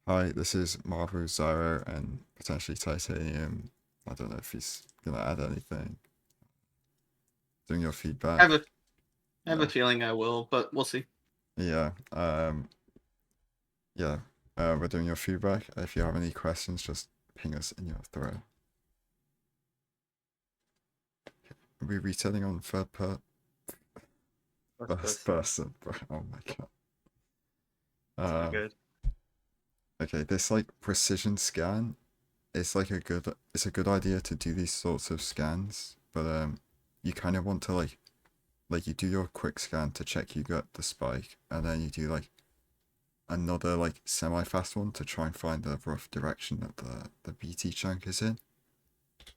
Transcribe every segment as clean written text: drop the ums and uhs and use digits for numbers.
Hi, this is Mauvu, Xyroah, and potentially Titanium. I don't know if he's gonna add anything. Doing your I feedback. have a I have a Yeah. feeling I will, but we'll see. Yeah. Yeah. We're doing your feedback. If you have any questions, just ping us in your thread. Are we resetting on First first person. person? Oh my god. It's all good. Okay, this like precision scan, it's a good idea to do these sorts of scans, but you kind of want to like you do your quick scan to check you got the spike, and then you do like another like semi-fast one to try and find the rough direction that the BT chunk is in,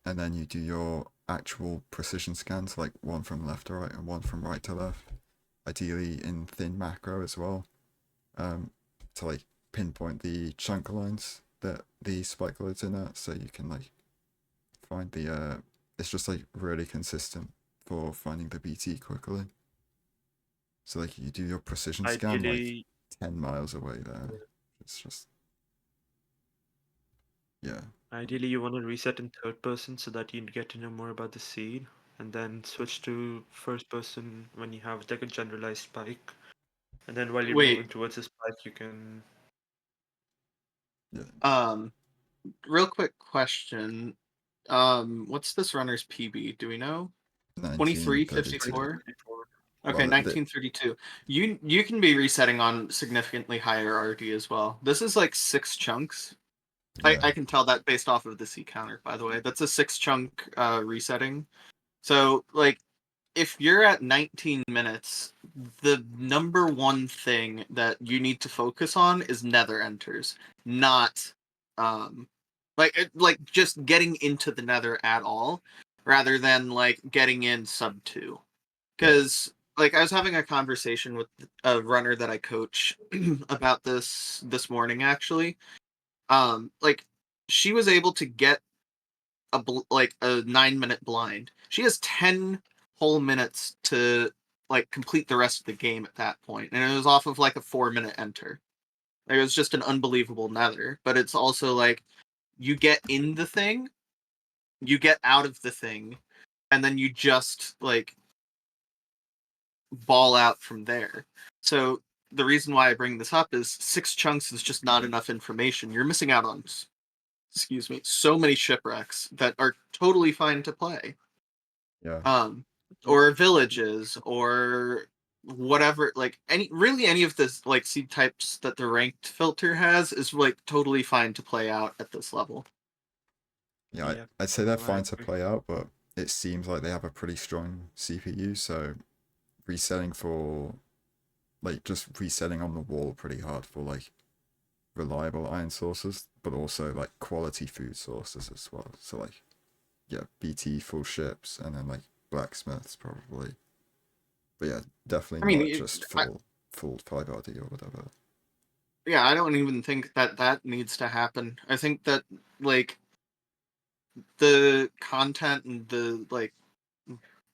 and then you do your actual precision scans, like one from left to right and one from right to left, ideally in thin macro as well, to like pinpoint the chunk lines that the spike loads in at, so you can like find the it's just like really consistent for finding the BT quickly. So like you do your precision scan like Ideally, 10 miles away there. It's just, yeah. ideally you want to reset in third person so that you get to know more about the seed, and then switch to first person when you have like a generalized spike. And then while you're Wait, moving towards the spike, you can. Yeah. um, real quick question. What's this runner's PB? Do we know? 1932. 2354. Okay, Well, 1932. You can be resetting on significantly higher RD as well. This is like 6 chunks. yeah. I can tell that based off of the C counter, by the way. That's a 6 chunk resetting. So like if you're at 19 minutes, the number one thing that you need to focus on is nether enters, not like just getting into the nether at all, rather than like getting in sub 2. Yeah. Because like I was having a conversation with a runner that I coach about this morning actually. Like she was able to get like a 9 minute blind. She has 10 whole minutes to like complete the rest of the game at that point, and it was off of like a 4 minute enter. Like, it was just an unbelievable nether, but it's also like you get in the thing, you get out of the thing, and then you just like ball out from there. So the reason why I bring this up is 6 chunks is just not enough information. You're missing out on, excuse me, so many shipwrecks that are totally fine to play. Yeah. Or villages or whatever, like any of this like seed types that the ranked filter has is like totally fine to play out at this level. Yeah. Yeah, I'd say they're no, I fine to agree. play out, but it seems like they have a pretty strong CPU, so resetting for like just resetting on the wall pretty hard for like reliable iron sources, but also like quality food sources as well. So like, yeah, BT full ships and then like blacksmiths probably. But yeah, I definitely mean, not just full 5RD or whatever. yeah, I don't even think that that needs to happen. I think that like the content and the like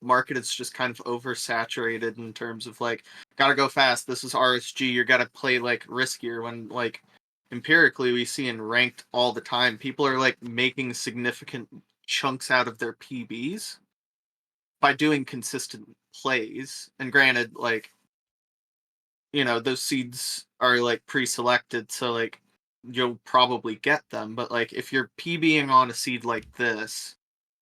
market is just kind of oversaturated in terms of like gotta go fast, this is RSG, you gotta play like riskier, when like empirically we see in ranked all the time people are like making significant chunks out of their PBs by doing consistent plays. And granted, like, you know, those seeds are like pre-selected, so like you'll probably get them, but like if you're PBing on a seed like this,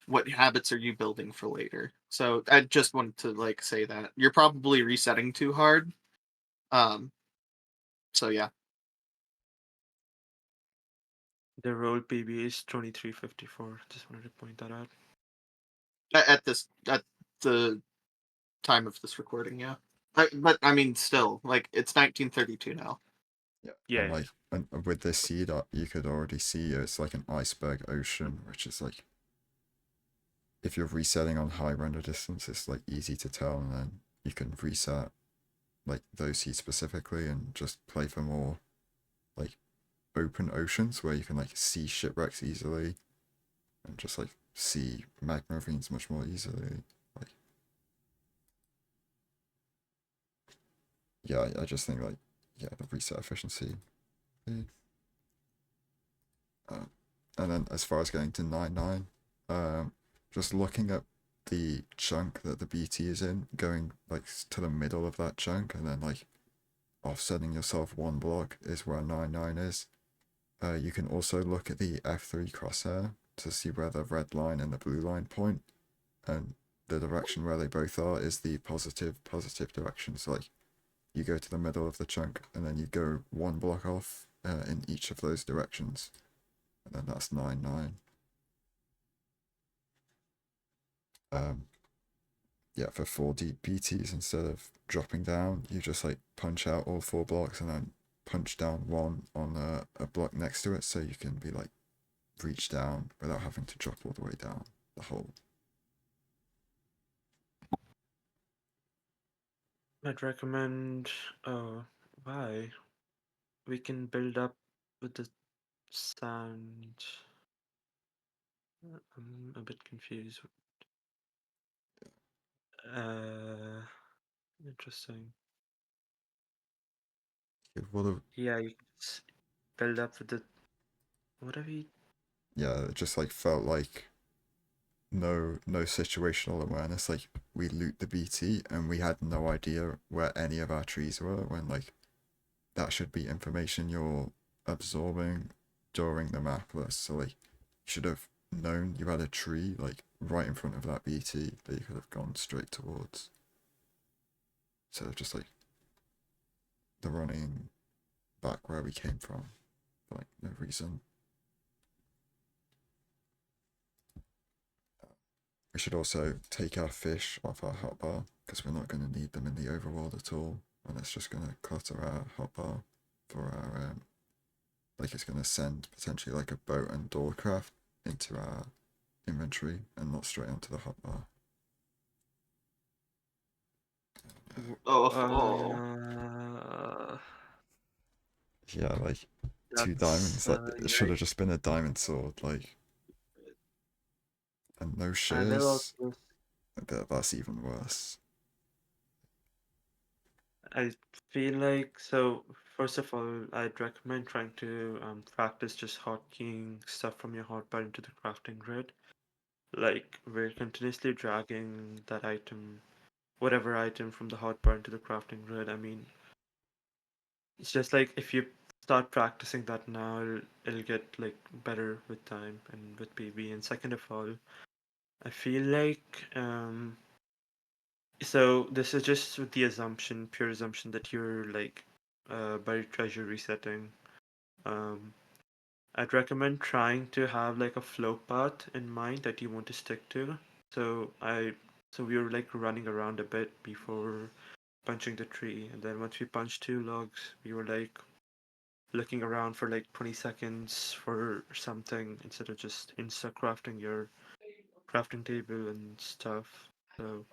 what habits are you building for later? So I just wanted to like say that you're probably resetting too hard. Um, so yeah, The roll PB is 2354. Just wanted to point that out. at the time of this recording, yeah. But I mean, still, like it's 1932 now. Yeah, and Yeah, like and with this seed, you could already see it's like an iceberg ocean, which is like if you're resetting on high render distance, it's like easy to tell, and then you can reset like those seeds specifically and just play for more like open oceans where you can like see shipwrecks easily and just like see magma ravines much more easily. Like, yeah, I just think like, yeah, the reset efficiency. And then as far as getting to 9-9, just looking at the chunk that the BT is in, going like to the middle of that chunk, and then like offsetting yourself one block is where 9-9 is. You can also look at the F3 crosshair to see where the red line and the blue line point, and the direction where they both are is the positive direction. So like you go to the middle of the chunk and then you go one block off in each of those directions, and then that's 9-9. Yeah, for 4D BTs, instead of dropping down, you just like punch out all 4 blocks and then punch down one on a block next to it, so you can be like reach down without having to drop all the way down the hole. I'd recommend. Why? We can build up with the sand. I'm a bit confused. Interesting. Yeah, you can just build up with the. What have we? Yeah, it just like felt like no situational awareness. Like we loot the BT and we had no idea where any of our trees were, when like that should be information you're absorbing during the map list. So like you should have known you had a tree like right in front of that BT that you could have gone straight towards. So just like the running back where we came from for like no reason. We should also take our fish off our hotbar because we're not going to need them in the overworld at all, and it's just going to clutter our hotbar for our like it's going to send potentially like a boat and door craft into our inventory and not straight onto the hotbar. Yeah, like 2 diamonds. Like it should have just been a diamond sword, like, and no shears. That's even worse. I feel like so. First of all, I'd recommend trying to practice just hotkeying stuff from your hotbar into the crafting grid. Like we're continuously dragging that item, whatever item from the hotbar into the crafting grid. I mean, it's just like if you start practicing that now, it'll get like better with time and with PB. And second of all, I feel like so this is just with the assumption, pure assumption that you're like buried treasure resetting. Um, I'd recommend trying to have like a flow path in mind that you want to stick to. So we were like running around a bit before punching the tree, and then once we punched 2 logs, we were like looking around for like 20 seconds for something instead of just insta crafting your crafting table and stuff. So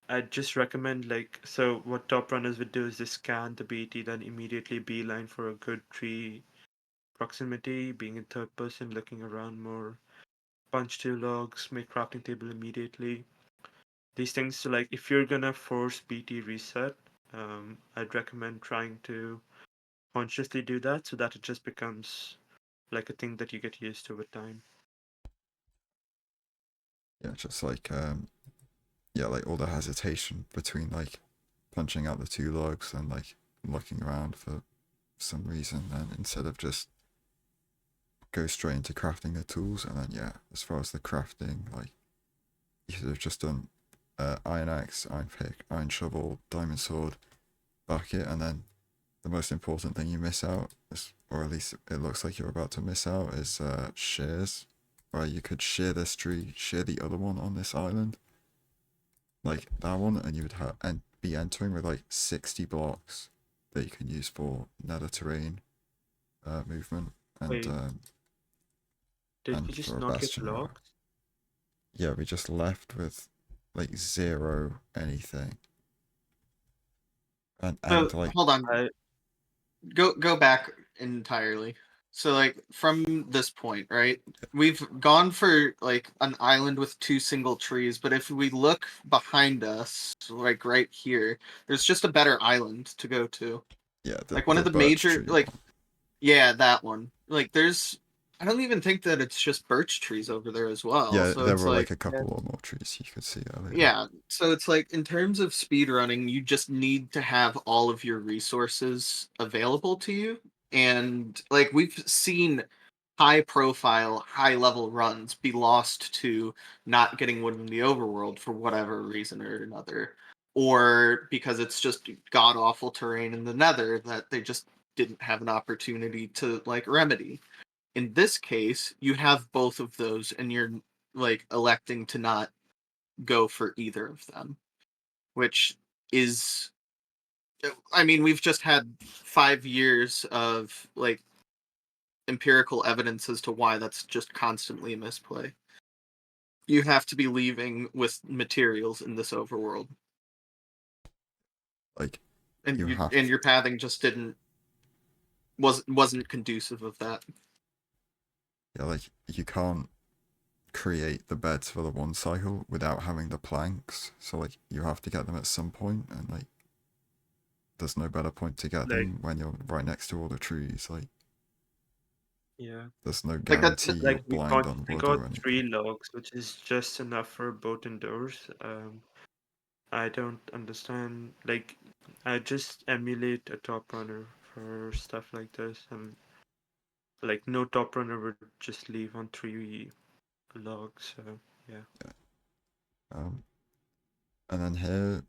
I'd just recommend like so what top runners would do is just scan the BT, then immediately beeline for a good tree proximity, being in third person, looking around more, punch 2 logs, make crafting table immediately. These things, so like if you're gonna force BT reset, I'd recommend trying to consciously do that so that it just becomes like a thing that you get used to with time. Yeah, just like yeah, like all the hesitation between like punching out the 2 logs and like looking around for some reason, then instead of just go straight into crafting the tools. And then yeah, as far as the crafting, like you should have just done iron axe, iron pick, iron shovel, diamond sword, bucket, and then the most important thing you miss out is, or at least it looks like you're about to miss out, is shears. Where you could shear this tree, shear the other one on this island, like that one, and you would have and be entering with like 60 blocks that you can use for nether terrain movement and Wait, did we and just for a not get bastion row. logs? Yeah, we just left with like 0 anything. And So like hold on, I go back entirely. So like from this point, right? We've gone for like an island with 2 single trees, but if we look behind us, like right here, there's just a better island to go to. yeah, Like one the of the birch major tree like one. yeah, that one. Like there's I don't even think that it's just birch trees over there as well. Yeah, So there it's were like like, a couple or more trees you could see earlier. yeah. So it's like in terms of speed running, you just need to have all of your resources available to you. And like we've seen high profile, high level runs be lost to not getting wood in the overworld for whatever reason or another. Or because it's just god awful terrain in the nether that they just didn't have an opportunity to like remedy. In this case, you have both of those and you're like electing to not go for either of them, which is, I mean, we've just had 5 years of like empirical evidence as to why that's just constantly a misplay. You have to be leaving with materials in this overworld, Like and you you have and your pathing just didn't wasn't conducive of that. yeah, like you can't create the beds for the one cycle without having the planks. So like you have to get them at some point, and like there's no better point to get Like, them when you're right next to all the trees. Like yeah. there's no Like that's guarantee you're Like blind on we wood or got 3 anything. logs, which is just enough for a boat indoors. I don't understand. Like, I just emulate a top runner for stuff like this, and like no top runner would just leave on 3 logs. So yeah. Um, and then here,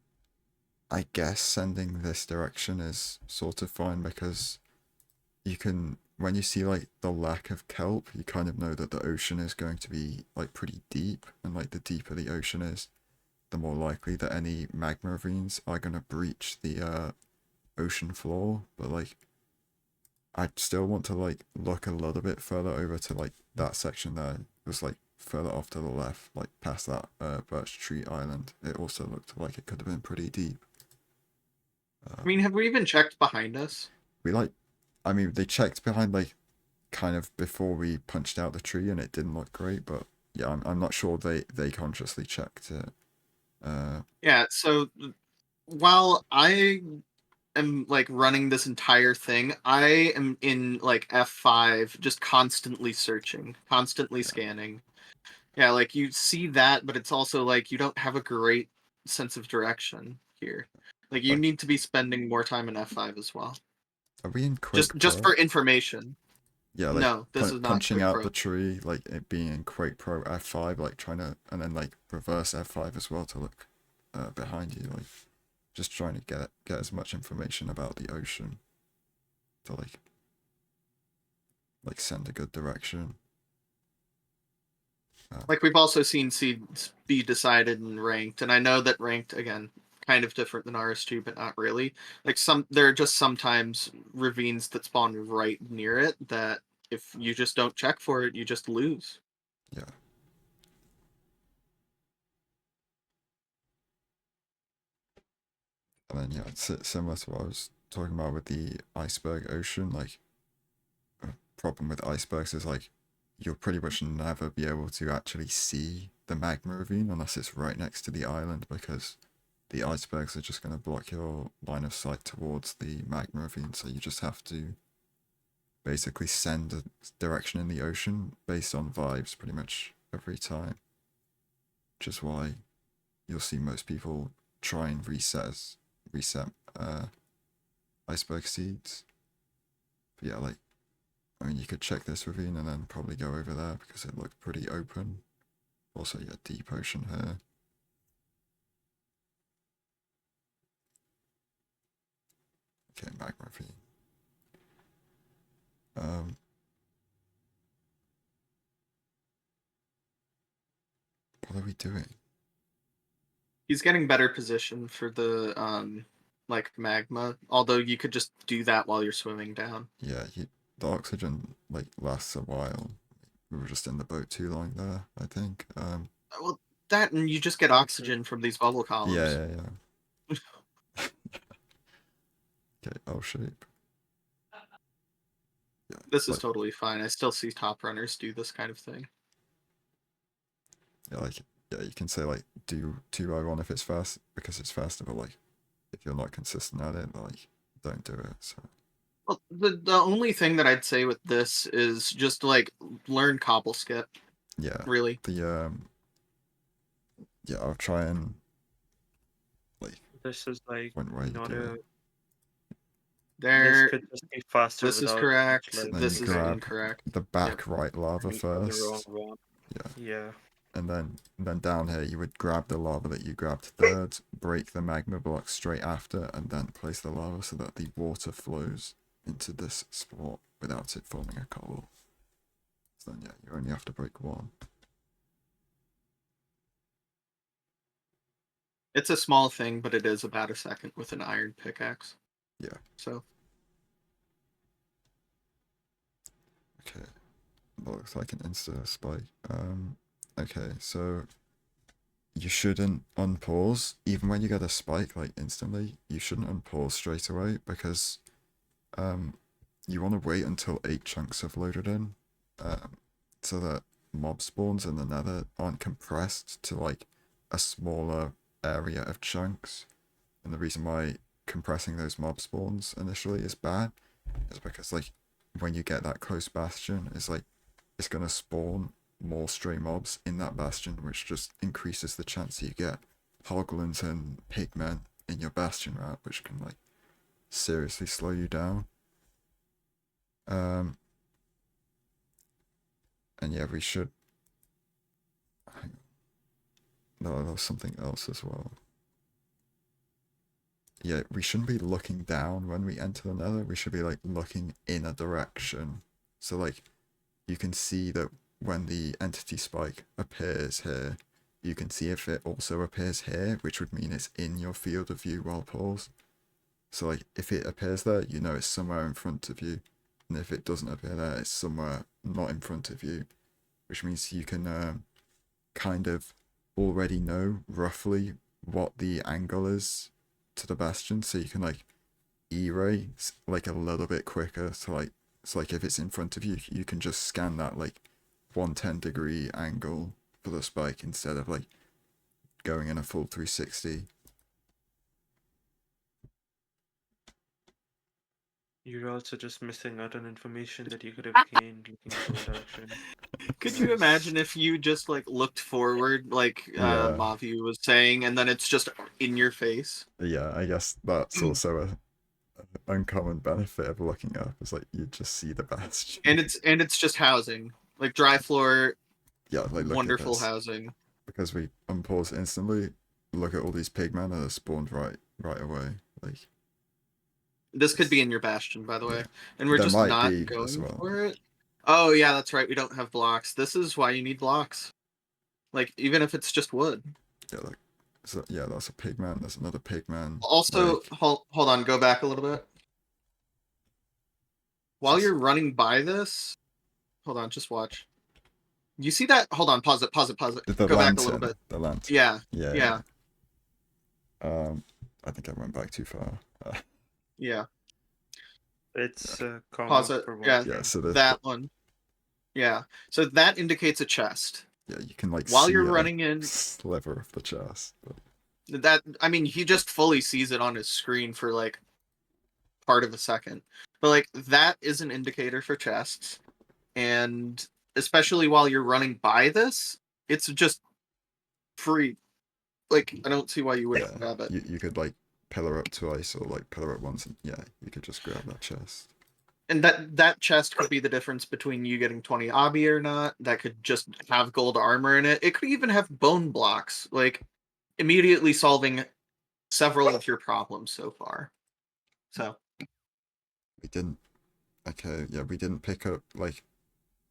I guess sending this direction is sort of fine because you can, when you see like the lack of kelp, you kind of know that the ocean is going to be like pretty deep, and like the deeper the ocean is, the more likely that any magma ravines are going to breach the ocean floor. But like I still want to like look a little bit further over to like that section there. It was like further off to the left, like past that birch tree island. It also looked like it could have been pretty deep. I mean, have we even checked behind us? We like, I mean, they checked behind like kind of before we punched out the tree, and it didn't look great. But yeah, I'm not sure they consciously checked it. Yeah, so while I am like running this entire thing, I am in like F5 just constantly searching, constantly scanning. Yeah, like you see that, but it's also like you don't have a great sense of direction here. Like you Like, need to be spending more time in F5 as well. are we in Quake Just Pro? for information. Yeah, like No, this is not punching Quick out Pro. the tree, like it being in Quake Pro F5, like trying to, and then like reverse F5 as well to look behind you, like just trying to get as much information about the ocean to like send a good direction. Like we've also seen seeds be decided and ranked, and I know that ranked again kind of different than RSG, but not really. Like there are just sometimes ravines that spawn right near it that if you just don't check for it, you just lose. Yeah. And then yeah, it's similar to what I was talking about with the iceberg ocean. Like, a problem with icebergs is like you'll pretty much never be able to actually see the magma ravine unless it's right next to the island, because the icebergs are just going to block your line of sight towards the magma ravine. So you just have to basically send a direction in the ocean based on vibes pretty much every time, which is why you'll see most people try and reset iceberg seeds. But yeah, like, I mean, you could check this ravine and then probably go over there because it looked pretty open. Also, yeah, deep ocean here. Okay, magma ravine. What are we doing? He's getting better position for the like magma, although you could just do that while you're swimming down. Yeah, the oxygen like lasts a while. We were just in the boat too long there, I think. Well, that and you just get oxygen from these bubble Yeah, columns. yeah. Okay, L shape. Yeah, This is like totally fine. I still see top runners do this kind of thing. yeah, like yeah, you can say like do 2x1 if it's fast because it's faster, but like if you're not consistent at it, like don't do it. So Well, the only thing that I'd say with this is just like learn cobble skip. Yeah. Really. Yeah, I'll try and like This is like when way you not do a. it. This There. could just be faster This is without much, correct. like Then This you is doing grab incorrect. the back right lava anything on the wrong first. one. Yeah. Yeah. And then down here you would grab the lava that you grabbed third, break the magma block straight after, and then place the lava so that the water flows into this spot without it forming a cobble. So then yeah, you only have to break one. It's a small thing, but it is about a second with an iron pickaxe. Yeah. So Okay. That looks like an insta spike. Okay, so you shouldn't unpause even when you get a spike like instantly. You shouldn't unpause straight away because you want to wait until 8 chunks have loaded in, so that mob spawns in the nether aren't compressed to like a smaller area of chunks. And the reason why compressing those mob spawns initially is bad is because like when you get that close bastion, it's gonna spawn more stray mobs in that bastion, which just increases the chance that you get hoglins and pigmen in your bastion route, which can like seriously slow you down. And yeah, we should. No, there was something else as well. Yeah, we shouldn't be looking down when we enter the nether. We should be like looking in a direction. So like you can see that when the entity spike appears here, you can see if it also appears here, which would mean it's in your field of view while paused. So like if it appears there, you know it's somewhere in front of you. And if it doesn't appear there, it's somewhere not in front of you. Which means you can kind of already know roughly what the angle is to the bastion, so you can like E-ray like a little bit quicker. So like if it's in front of you, you can just scan that like 110-degree angle for the spike instead of like going in a full 360. You're also just missing out on information that you could have gained looking in one direction. could you imagine if you just like looked forward, like Yeah. Mauvu was saying, and then it's just in your face? Yeah, I guess that's also a uncommon benefit of looking up. Is like you just see the bastion. And it's just housing, like dry floor, Yeah, like look wonderful at this. housing. Because we unpause instantly, look at all these pigmen that are spawned right away. Like This could be in your bastion, by the way, and we're there just might not be going as well. for it. Oh yeah, that's right. We don't have blocks. This is why you need blocks. Like even if it's just wood. Yeah, like so, yeah, that's a pigman. There's another pigman. Also, like, hold on. Go back a little bit. While you're running by this, hold on. Just watch. You see that? Hold on. Pause it. Pause it. Pause it. the Go back a little lantern. bit. The lantern. Yeah. Yeah. Yeah. I think I went back too far. Yeah. It's common Pause it. for one. Yeah. Yeah, so That one. Yeah. So that indicates a chest. yeah, you can like While see you're a running in, sliver of the chest. But that I mean, he just fully sees it on his screen for like part of a second. But like that is an indicator for chests. And especially while you're running by this, it's just free. Like I don't see why you wouldn't grab it. you could like pillar up twice or like pillar up once, and yeah, you could just grab that chest. And that chest could be the difference between you getting 20 obby or not. That could just have gold armor in it. It could even have bone blocks, like immediately solving several of your problems so far. So We didn't. Okay, yeah, we didn't pick up like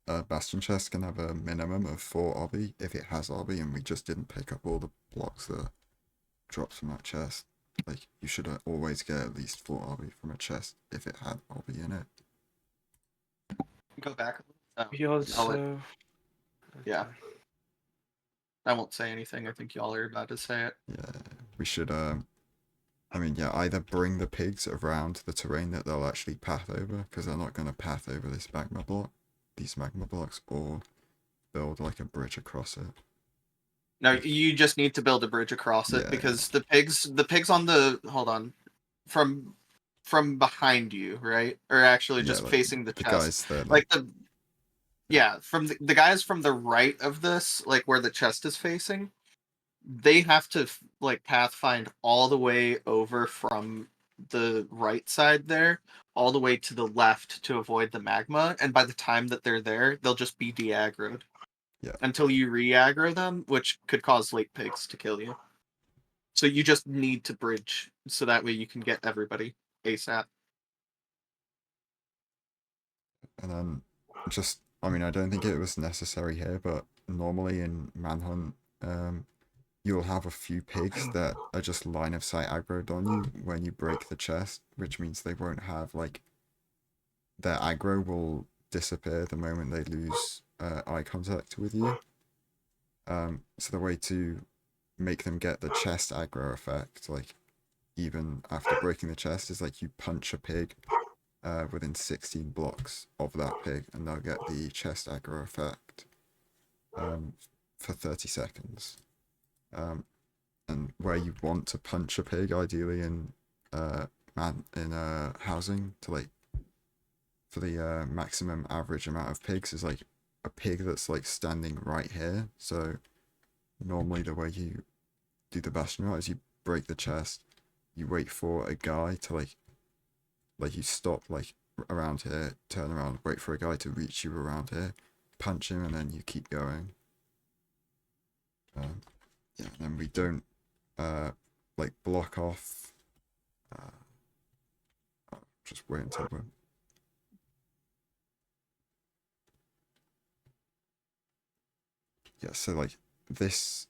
a bastion chest can have a minimum of 4 obby if it has obby, and we just didn't pick up all the blocks that dropped from that chest. Like you should always get at least 4 obby from a chest if it had obby in it. go back. We also. Yeah. I won't say anything. I think y'all are about to say it. Yeah, we should. I mean, yeah, either bring the pigs around the terrain that they'll actually path over, because they're not going to path over this magma block, these magma blocks, or build like a bridge across it. No, you just need to build a bridge across it Yeah, because the pigs on the hold on from from behind you, right? Or actually Yeah, just like facing the the chest. guys that Like from the guys from the right of this, like where the chest is facing, they have to like pathfind all the way over from the right side there, all the way to the left to avoid the magma. And by the time that they're there, they'll just be de-aggroed. Yeah. Until you re-aggro them, which could cause late pigs to kill you. So you just need to bridge, so that way you can get everybody ASAP. And then just, I mean, I don't think it was necessary here, but normally in Manhunt, you'll have a few pigs that are just line of sight aggroed on you when you break the chest, which means they won't have, like, their aggro will disappear the moment they lose eye contact with you. So the way to make them get the chest aggro effect, like, even after breaking the chest, is like you punch a pig within 16 blocks of that pig, and they'll get the chest aggro effect for 30 seconds. And where you want to punch a pig, ideally in housing, to like for the maximum average amount of pigs, is like a pig that's like standing right here. So normally the way you do the bastion route is you break the chest, you wait for a guy to like you stop like around here, turn around, wait for a guy to reach you around here, punch him, and then you keep going. Yeah, and then we don't like block off. Just wait until we're. Yeah, so like this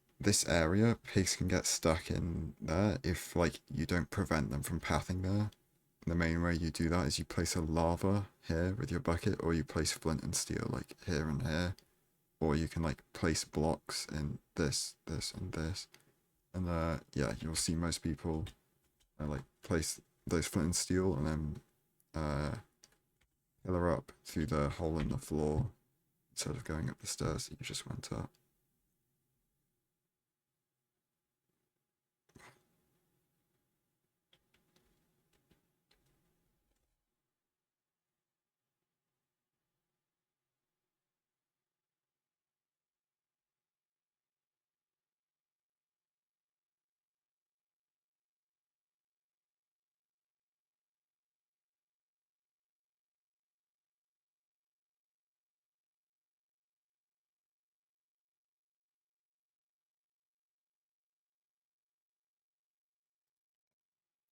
area, pigs can get stuck in there if like you don't prevent them from pathing there. The main way you do that is you place a lava here with your bucket, or you place flint and steel like here and here, or you can like place blocks in this, this, and this, and yeah, you'll see most people like place those flint and steel and then pillar up through the hole in the floor instead of going up the stairs that you just went up.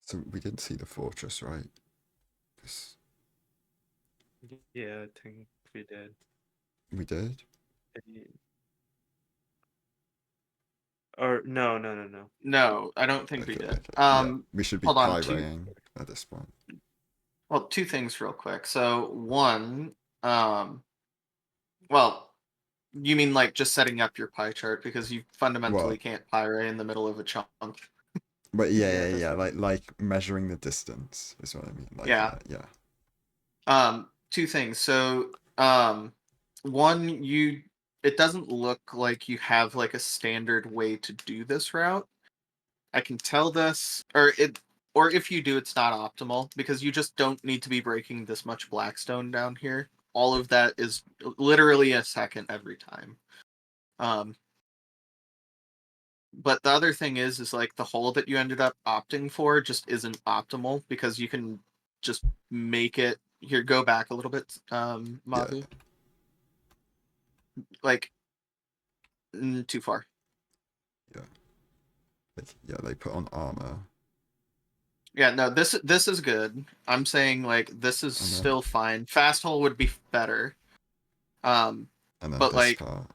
So we didn't see the fortress, right? 'Cause Yeah, I think we did. we did. Or no. No, I don't think we Okay, did. okay. Yeah, we should be Hold on. pyraying at this point. Well, two things real quick. So one, um, well, you mean like just setting up your pie chart, because you fundamentally Well, can't pyrate in the middle of a chunk. but Yeah, yeah, that's yeah. right. Like measuring the distance is what I mean. Like, Yeah. yeah. Two things. So, one, it doesn't look like you have like a standard way to do this route. I can tell this, or if you do, it's not optimal, because you just don't need to be breaking this much blackstone down here. All of that is literally a second every time. But the other thing is like the hole that you ended up opting for just isn't optimal, because you can just make it here. Go back a little bit, Yeah. Mauvu. Like too far. Yeah. Like, yeah, they put on armor. Yeah, no, this is good. I'm saying like this is And then still fine. Fast hole would be better. Um, and then but this like part.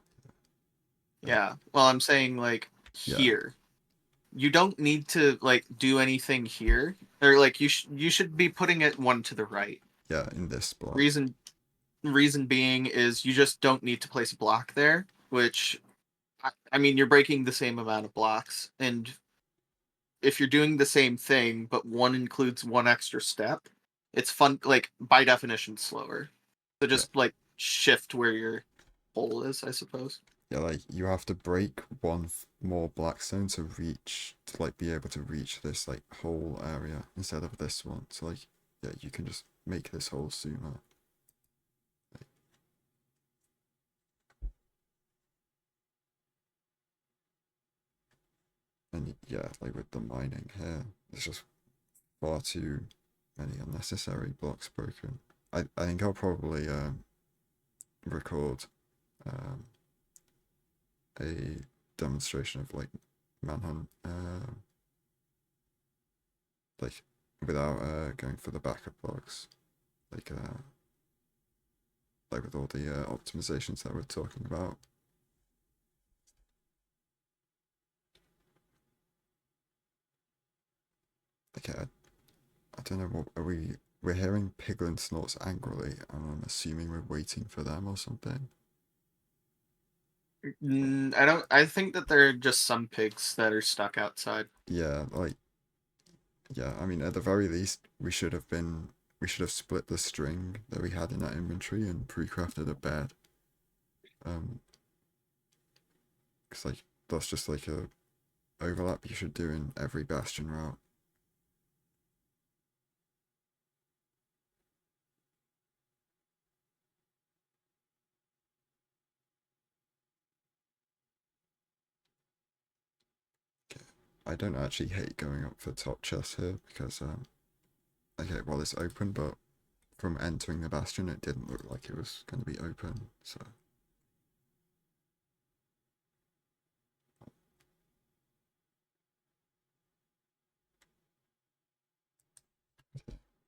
yeah, well, I'm saying like Yeah. here, you don't need to like do anything here, or like you should be putting it one to the right. Yeah, in this block. Reason being is you just don't need to place a block there, which I mean you're breaking the same amount of blocks, and if you're doing the same thing but one includes one extra step, it's fun, like by definition slower. So Yeah. just like shift where your hole is, I suppose. Yeah, like you have to break one more blackstone to like be able to reach this like whole area instead of this one. So like yeah, you can just make this hole sooner. And yeah, like with the mining here, there's just far too many unnecessary blocks broken. I think I'll probably record a demonstration of like manhunt like without going for the backup blocks, like with all the optimizations that we're talking about. Okay, I don't know what are we. We're hearing piglin snorts angrily, and I'm assuming we're waiting for them or something. I don't. I think that there are just some pigs that are stuck outside. Yeah, like yeah. I mean, at the very least, we should have split the string that we had in that inventory and pre-crafted a bed. Cause like that's just like a overlap you should do in every bastion route. I don't actually hate going up for top chest here because okay, well it's open, but from entering the bastion it didn't look like it was going to be open, so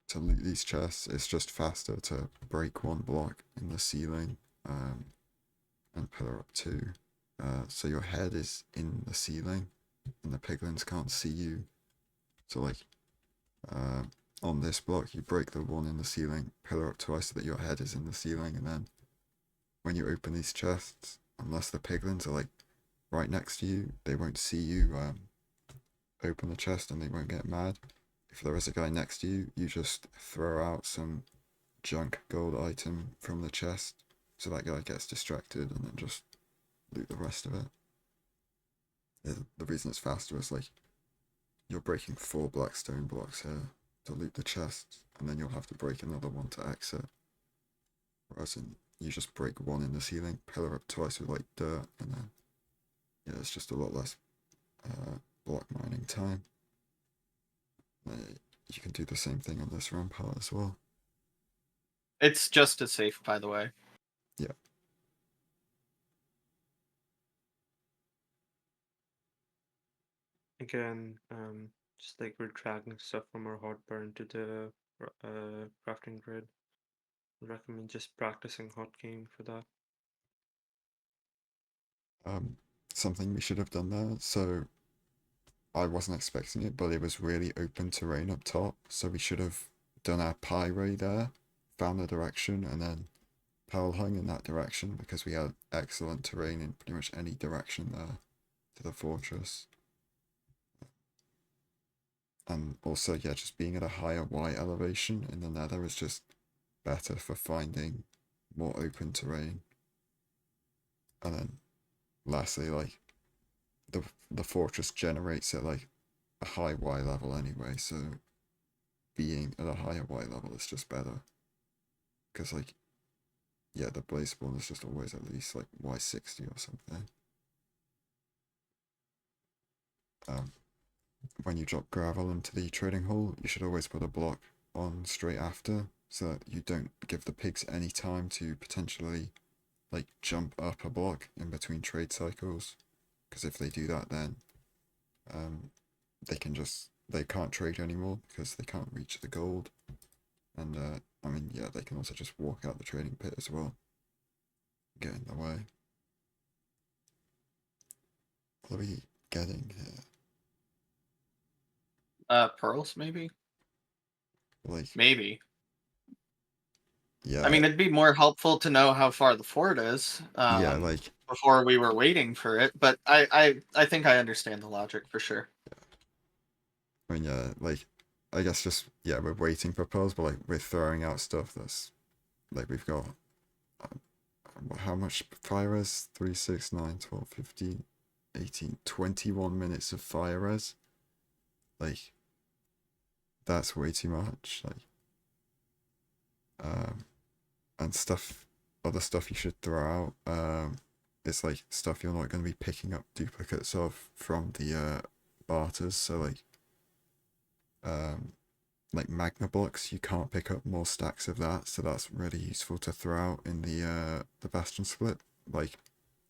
to loot these chests it's just faster to break one block in the ceiling and pillar up two, so your head is in the ceiling and the piglins can't see you. So like on this block you break the one in the ceiling, pillar up twice so that your head is in the ceiling, and then when you open these chests, unless the piglins are like right next to you, they won't see you open the chest and they won't get mad. If there is a guy next to you, you just throw out some junk gold item from the chest so that guy gets distracted and then just loot the rest of it. The reason it's faster is like you're breaking 4 blackstone blocks here to loot the chest, and then you'll have to break another one to exit. Whereas you just break one in the ceiling, pillar up twice with like dirt, and then yeah, it's just a lot less block mining time. You can do the same thing on this rampart as well. It's just as safe, by the way. Yeah. Again, just like we're dragging stuff from our hotbar into the crafting grid. I recommend just practicing hotkeyming for that. Something we should have done there. So I wasn't expecting it, but it was really open terrain up top. So we should have done our pyre there, found the direction, and then pole hung in that direction because we had excellent terrain in pretty much any direction there to the fortress. And also, yeah, just being at a higher Y elevation in the nether is just better for finding more open terrain. And then lastly, like the fortress generates at like a high Y level anyway, so being at a higher Y level is just better. Because like yeah, the blaze spawn is just always at least like Y60 or something. When you drop gravel into the trading hall, you should always put a block on straight after, so that you don't give the pigs any time to potentially like jump up a block in between trade cycles. Because if they do that, then they can't trade anymore because they can't reach the gold. And I mean, yeah, they can also just walk out the trading pit as well, get in the way. What are we getting here? Pearls, maybe? Like, Maybe. yeah, I mean, it'd be more helpful to know how far the fort is. yeah, like, before we were waiting for it, but I think I understand the logic for sure. I mean, yeah, like, I guess just, yeah, we're waiting for pearls, but like, we're throwing out stuff that's, like, we've got, how much fire res? 3, 6, 9, 12, 15, 18, 21 minutes of fire res. Like, that's way too much. Like, and other stuff you should throw out. It's like stuff you're not going to be picking up duplicates of from the barters. So like magna blocks, you can't pick up more stacks of that. So that's really useful to throw out in the bastion split. Like,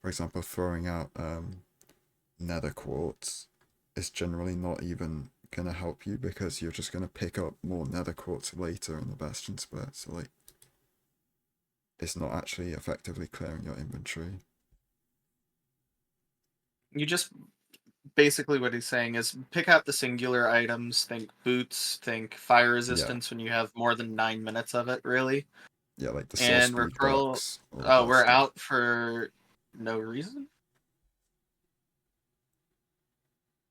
for example, throwing out nether quartz is generally not even gonna help you because you're just gonna pick up more nether quartz later in the bastion split. So like, it's not actually effectively clearing your inventory. You just basically what he's saying is pick out the singular items. Think boots. Think fire resistance when you have more than 9 minutes of it. Really. Yeah, like the source And speed referral. box. Oh, we're out for no reason.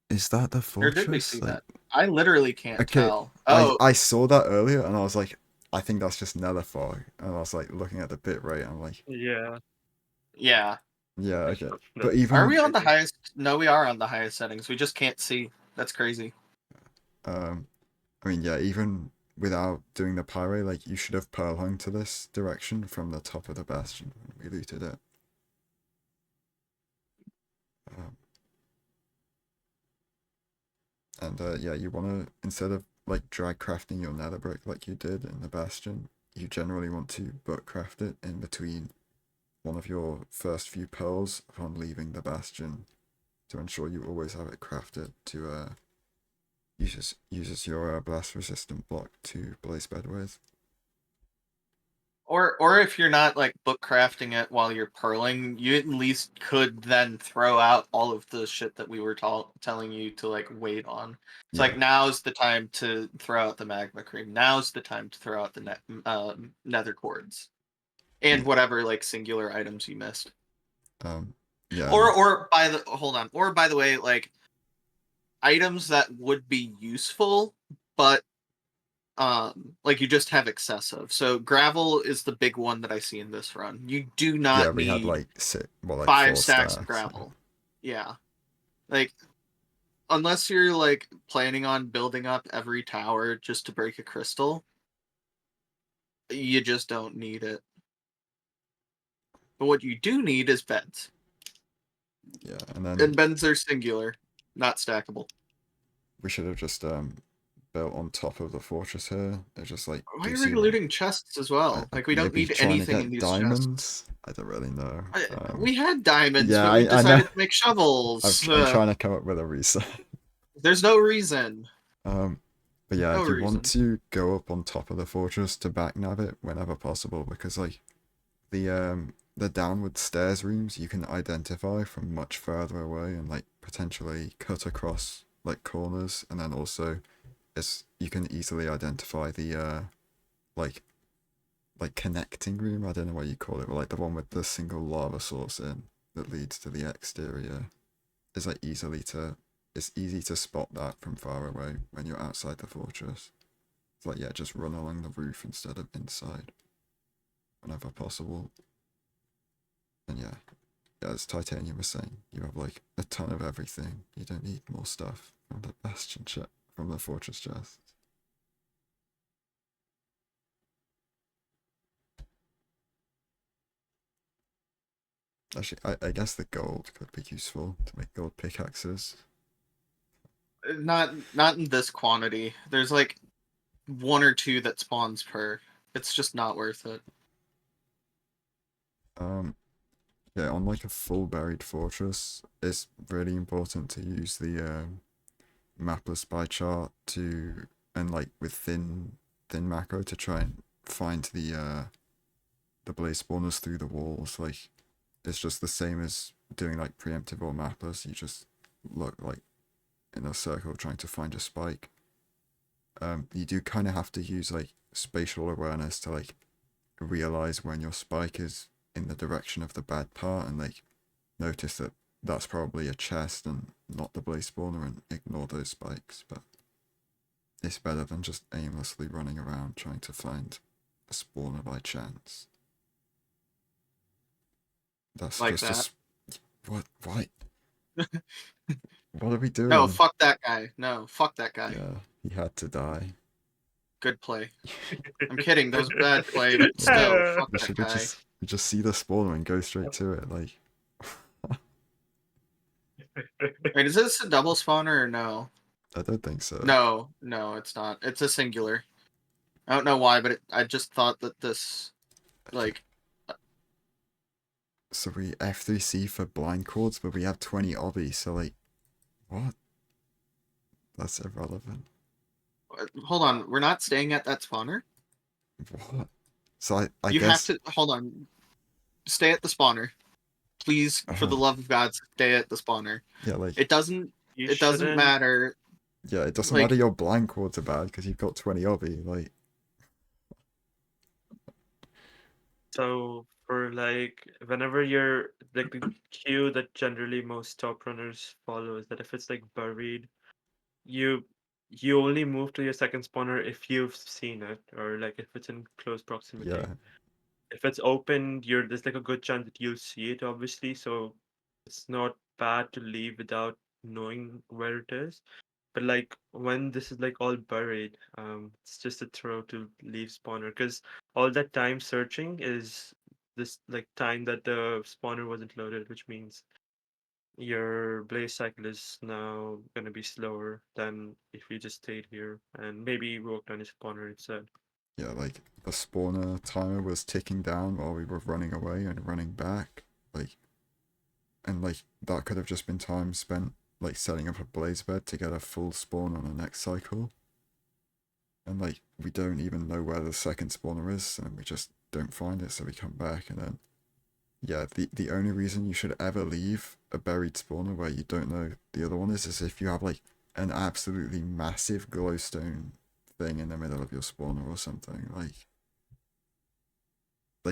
Is that the Or did we fortress? see Like, that? I literally can't okay, tell. Oh, I saw that earlier and I was like, I think that's just nether fog. And I was like looking at the bit rate. I'm like, Yeah. yeah. yeah, okay. But That's even Are we on the highest? No, we are on the highest settings. We just can't see. That's crazy. I mean, yeah, even without doing the pyre, like you should have pearl hung to this direction from the top of the bastion when we looted it. And yeah, you want to, instead of like drag crafting your nether brick like you did in the bastion, you generally want to book craft it in between one of your first few pearls upon leaving the bastion to ensure you always have it crafted to uses your blast resistant block to blaze bed with. Or if you're not like book crafting it while you're purling, you at least could then throw out all of the shit that we were telling you to like wait on. It's Yeah. like now's the time to throw out the magma cream. Now's the time to throw out the nether quartz and Yeah. whatever like singular items you missed. Yeah. Or by the way, like items that would be useful, but like you just have excessive. So gravel is the big one that I see in this run. You do not Yeah, we had need like like 5 4 stacks of stacks. gravel. Yeah. Like unless you're like planning on building up every tower just to break a crystal, you just don't need it. But what you do need is beds. Yeah, and then And beds are singular, not stackable. we should have just built on top of the fortress here. It just like Why gives are we you looting chests as well? Like we don't maybe need trying to anything in get these chests. diamonds. I don't really know. We had diamonds, yeah, but we I know. decided to make shovels. I'm trying to come up with a reason. There's no reason. But yeah, No if you reason. want to go up on top of the fortress to backnab it whenever possible, because like the downward stairs rooms you can identify from much further away and like potentially cut across like corners, and then also you can easily identify the like connecting room. I don't know what you call it, but like the one with the single lava source in that leads to the exterior. Is like it's easy to spot that from far away when you're outside the fortress. It's like, yeah, just run along the roof instead of inside whenever possible. And yeah, as Titanium was saying, you have like a ton of everything. You don't need more stuff from the bastion from the fortress chests. Actually, I guess the gold could be useful to make gold pickaxes. Not in this quantity. There's like 1 or 2 that spawns per. It's just not worth it. Yeah, on like a full buried fortress, it's really important to use the mapless by chart and like with thin macro to try and find the blaze spawners through the walls. Like, it's just the same as doing like preemptive or mapless. You just look like in a circle trying to find a spike. You do kind of have to use like spatial awareness to like realize when your spike is in the direction of the bad part and like notice that that's probably a chest and not the blaze spawner and ignore those spikes. But it's better than just aimlessly running around trying to find a spawner by chance. That's Like just that. what? What are we doing? No, fuck that guy. No, fuck that guy. Yeah, he had to die. good play. I'm kidding. That was bad play, but still, fuck We that should guy. just see the spawner and go straight to it. Like, Wait, is this a double spawner or no? I don't think so. No, it's not. It's a singular. I don't know why, but I just thought that this, like, So we F3C for blind chords, but we have 20 obby. So like, what? That's irrelevant. hold on. We're not staying at that spawner. What? So I You guess have to hold on. Stay at the spawner, please. For the love of God, stay at the spawner. yeah, like It doesn't. You It doesn't shouldn't- matter. yeah, it doesn't like- matter your blind chords are bad because you've got 20 obby. Like, So for like whenever you're like the cue that generally most top runners follow is that if it's like buried, you only move to your second spawner if you've seen it or like if it's in close proximity. yeah, If it's open, there's like a good chance that you'll see it, obviously. So it's not bad to leave without knowing where it is. But like when this is like all buried, it's just a throw to leave spawner because all that time searching is this like time that the spawner wasn't loaded, which means your blaze cycle is now gonna be slower than if you just stayed here and maybe worked on your spawner instead. yeah. Like the spawner timer was ticking down while we were running away and running back. Like, and like that could have just been time spent like setting up a blaze bed to get a full spawn on the next cycle. And like we don't even know where the second spawner is, and we just don't find it, so we come back and then yeah, the only reason you should ever leave a buried spawner where you don't know the other one is if you have like an absolutely massive glowstone thing in the middle of your spawner or something. Like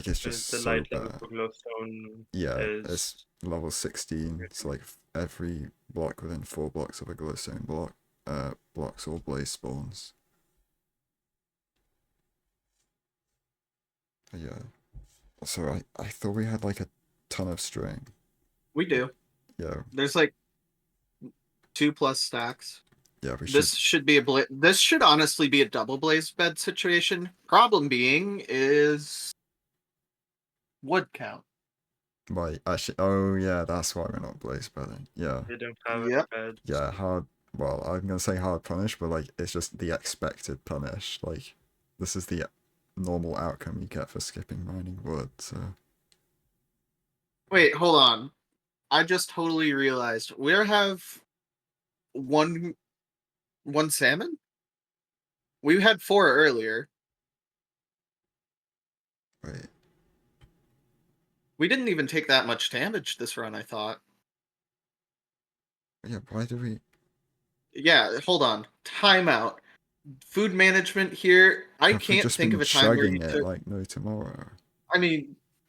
it's just The so light level bad. for glowstone Yeah, is it's level 16. It's like every block within 4 blocks of a glowstone block blocks or blaze spawns. But yeah. So I thought we had like a ton of string. We do. Yeah, There's like 2+ stacks. yeah, we should. This should be this should honestly be a double blaze bed situation. Problem being is wood count. Right, actually, oh yeah, that's why we're not blaze bedding. Yeah, they don't have Yep. a bed. yeah, hard. Well, I'm gonna say hard punish, but like it's just the expected punish. Like this is the normal outcome you get for skipping mining wood. So Wait, hold on. I just totally realized we have one salmon. We had 4 earlier. wait, We didn't even take that much damage this run, I thought. yeah, why do we? Yeah, hold on. Timeout. Food management here. I Have we can't just think been of a time where you chugging it took. like no tomorrow?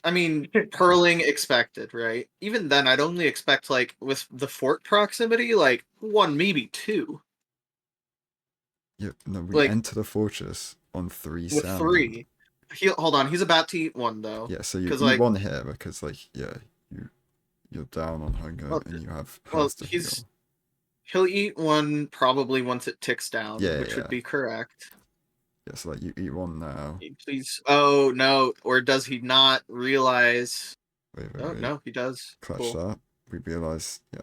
I mean, purling expected, right? Even then, I'd only expect like with the fort proximity, like 1, maybe 2. Yeah, no, we Like enter the fortress on 3 with salmon. 3. Hold on, he's about to eat 1 though. Yeah, so you 'Cause, eat like- 1 here because like yeah, you're down on hunger Well, and you have well, health to heal. He'll eat 1 probably once it ticks down, Yeah, which yeah. would be correct. Yeah, so like you eat 1 now. Please. Oh no, or does he not realize? Wait, Oh wait. no, he does. Clutch Cool. that. We realize, yeah.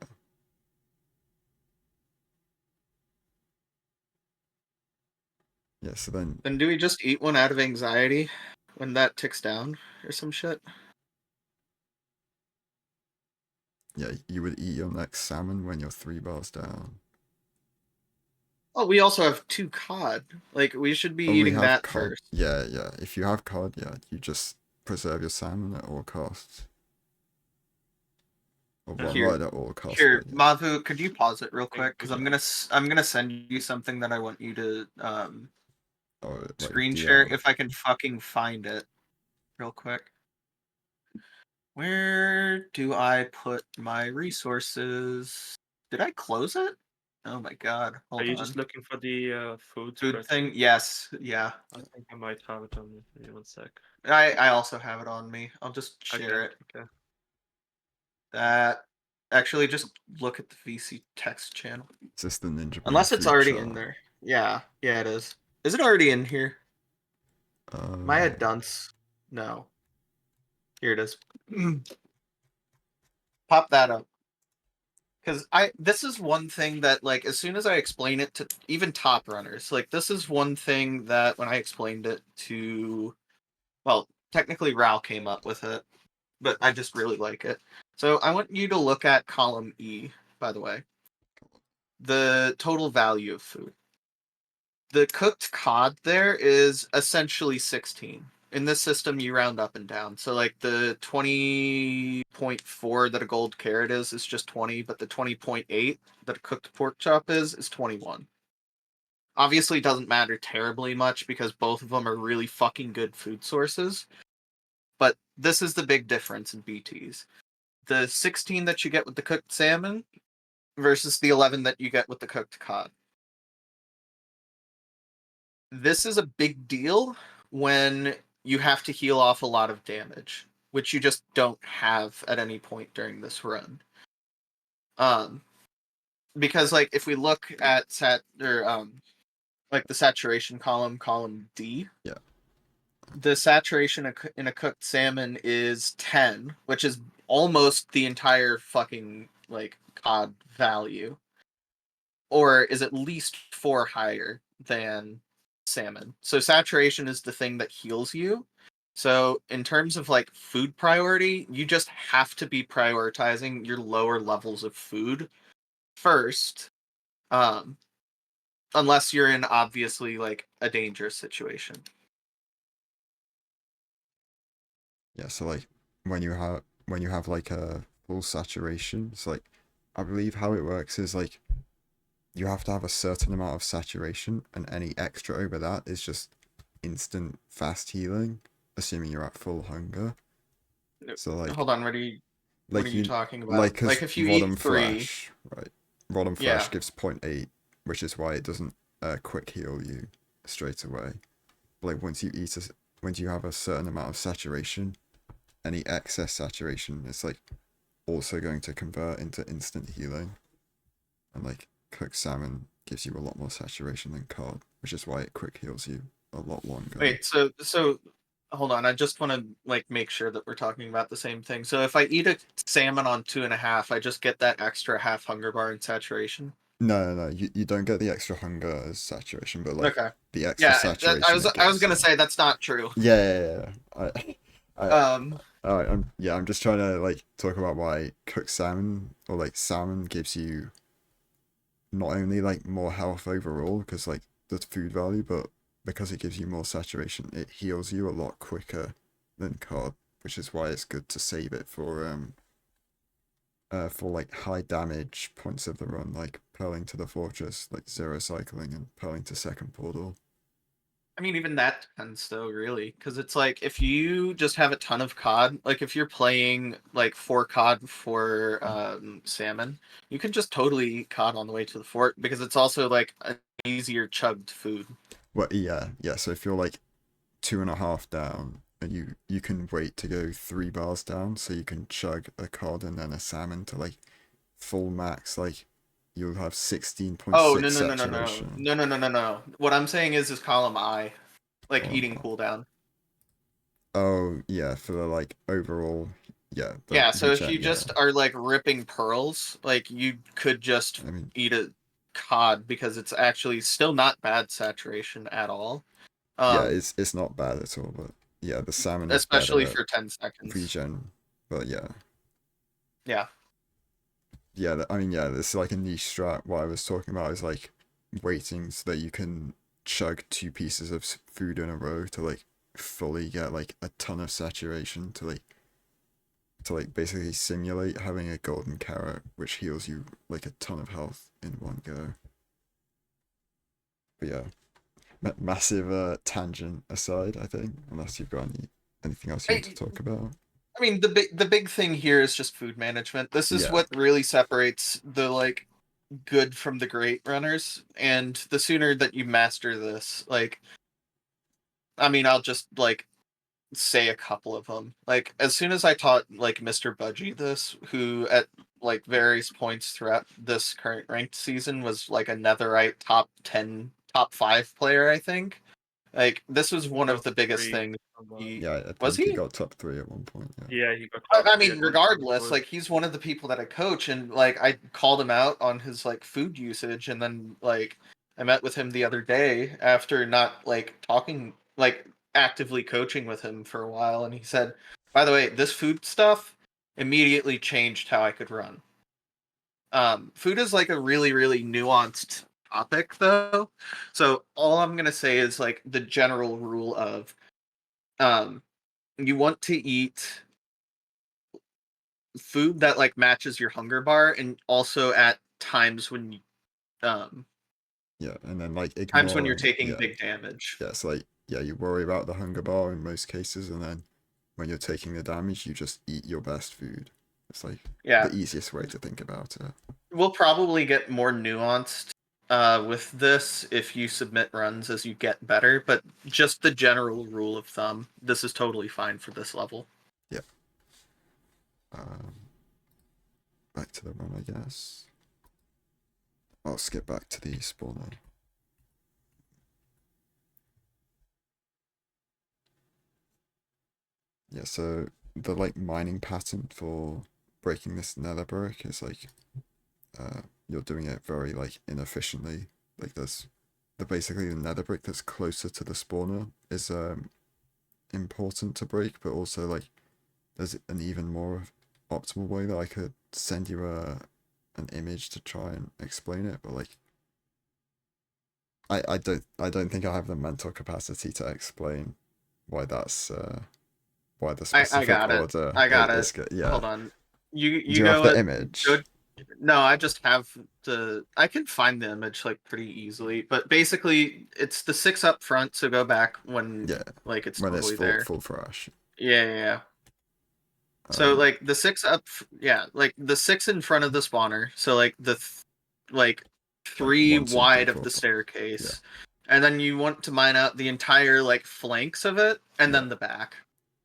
Yeah, so then, Then do we just eat 1 out of anxiety when that ticks down or some shit? yeah, you would eat your next salmon when you're 3 bars down. Oh, we also have 2 cod. Like we should be Oh, we eating have that cod. first. Yeah, yeah. If you have cod, yeah, you just preserve your salmon at all costs. Or well, Here. right at all costs. Here, but yeah. Mavu, could you pause it real quick? Because Yeah. I'm gonna send you something that I want you to Oh, like screen DM. share if I can fucking find it real quick. Where do I put my resources? Did I close it? Oh my god. Hold Are you on. just looking for the food Food spreadsheet? thing? Yes. Yeah. I think I might have it on me. Give me 1 sec. I also have it on me. I'll just share Okay, it. okay. That actually just look at the VC text channel. It's just the ninja. Unless Bean it's food already chart. in there. Yeah, it is. Is it already in here? Am I a Uh, dunce? No. Here it is. Pop that up. Because this is one thing that, like, as soon as I explain it to even top runners, like, this is one thing that when I explained it to, well, technically Rao came up with it, but I just really like it. So I want you to look at column E, by the way. The total value of food. The cooked cod there is essentially 16. In this system, you round up and down. So, like, the 20.4 that a gold carrot is just 20, but the 20.8 that a cooked pork chop is 21. Obviously, it doesn't matter terribly much because both of them are really fucking good food sources. But this is the big difference in BTs. The 16 that you get with the cooked salmon versus the 11 that you get with the cooked cod. This is a big deal when you have to heal off a lot of damage, which you just don't have at any point during this run. Because like if we look at like the saturation column D. Yeah. The saturation in a cooked salmon is 10, which is almost the entire fucking like cod value, or is at least 4 higher than salmon. So saturation is the thing that heals you. So in terms of like food priority, you just have to be prioritizing your lower levels of food first, um, unless you're in obviously like a dangerous situation. yeah, so like when you have like a full saturation, it's like I believe how it works is like you have to have a certain amount of saturation, and any extra over that is just instant fast healing, assuming you're at full hunger. So like Hold on, what are like you you talking like about? Like because if you eat Rodham 3, Flash, right? Rodham yeah. Flash gives 0.8, which is why it doesn't quick heal you straight away. But like once you have a certain amount of saturation, any excess saturation is like also going to convert into instant healing. And like cooked salmon gives you a lot more saturation than cod, which is why it quick heals you a lot longer. Wait, so hold on. I just want to like make sure that we're talking about the same thing. So if I eat a salmon on 2.5, I just get that extra half hunger bar and saturation. No. You don't get the extra hunger as saturation, but like Okay. the extra Yeah, saturation it I was gives gonna you. say that's not true. Yeah. I Um, alright, I'm just trying to like talk about why cooked salmon or like salmon gives you not only like more health overall because like the food value, but because it gives you more saturation, it heals you a lot quicker than cod, which is why it's good to save it for like high damage points of the run, like Pearling to the Fortress, like zero cycling and Pearling to second portal. I mean, even that depends though, really, because it's like if you just have a ton of cod, like if you're playing like 4 cod for salmon, you can just totally eat cod on the way to the fort because it's also like an easier chugged food. Well, yeah. So if you're like 2.5 down, and you can wait to go 3 bars down, so you can chug a cod and then a salmon to like full max, like you'll have Oh 16.6 saturation. no. What I'm saying is column I, like Column eating up. cooldown. Oh yeah, for the like overall, yeah, the Yeah, so if you yeah. just are like ripping pearls, like you could just I mean, eat a cod because it's actually still not bad saturation at all. yeah, Um, it's not bad at all, but yeah, the salmon is better especially at for 10 seconds. regen. But yeah, Yeah. I mean, yeah, this is like a niche strat. What I was talking about is like waiting so that you can chug 2 pieces of food in a row to like fully get like a ton of saturation to like basically simulate having a golden carrot, which heals you like a ton of health in one go. But yeah, massive tangent aside, I think, unless you've got anything else you want to I, talk about. I mean, the big thing here is just food management. This is Yeah, what really separates the like good from the great runners, and the sooner that you master this, like, I mean, I'll just like say a couple of them. Like as soon as I taught like Mr. Budgie this, who at like various points throughout this current ranked season was like a netherite top top 5 player, I think. Like, this was one of Top the biggest 3 things. somewhat. Yeah, I Was think he he? got top 3 at one point. Yeah. Yeah, he got top I 3 mean, at one point, regardless, was- like he's one of the people that I coach, and like I called him out on his like food usage, and then like I met with him the other day after not like talking, like actively coaching with him for a while, and he said, "By the way, this food stuff immediately changed how I could run." Food is like a really, really nuanced topic, though. So all I'm gonna say is like the general rule of, um, you want to eat food that like matches your hunger bar, and also at times when Yeah, and then like times when you're ignoring. taking Yeah, big damage. yeah. It's like yeah, you worry about the hunger bar in most cases, and then when you're taking the damage, you just eat your best food. It's like Yeah, the easiest way to think about it. we'll probably get more nuanced with this if you submit runs as you get better, but just the general rule of thumb, this is totally fine for this level. Yeah. Um, back to the run, I guess. I'll skip back to the spawner. Yeah, so the like mining pattern for breaking this nether brick is like you're doing it very like inefficiently. Like there's basically the nether brick that's closer to the spawner is important to break, but also like there's an even more optimal way that I could send you an image to try and explain it, but like I don't think I have the mental capacity to explain why that's why the I specific got it. order I got is it. good. Yeah. Hold on. You Do you have go the at image? go. No, I just have I can find the image like pretty easily, but basically it's the 6 up front, so go back when Yeah, like it's when it's totally there. full fresh. Yeah. So Um, like the 6 up, yeah, like the 6 in front of the spawner. So like like like 3 1, 2, 3, wide of 4, the 5. Yeah, staircase, and then you want to mine out the entire like flanks of it, and yeah, then the back.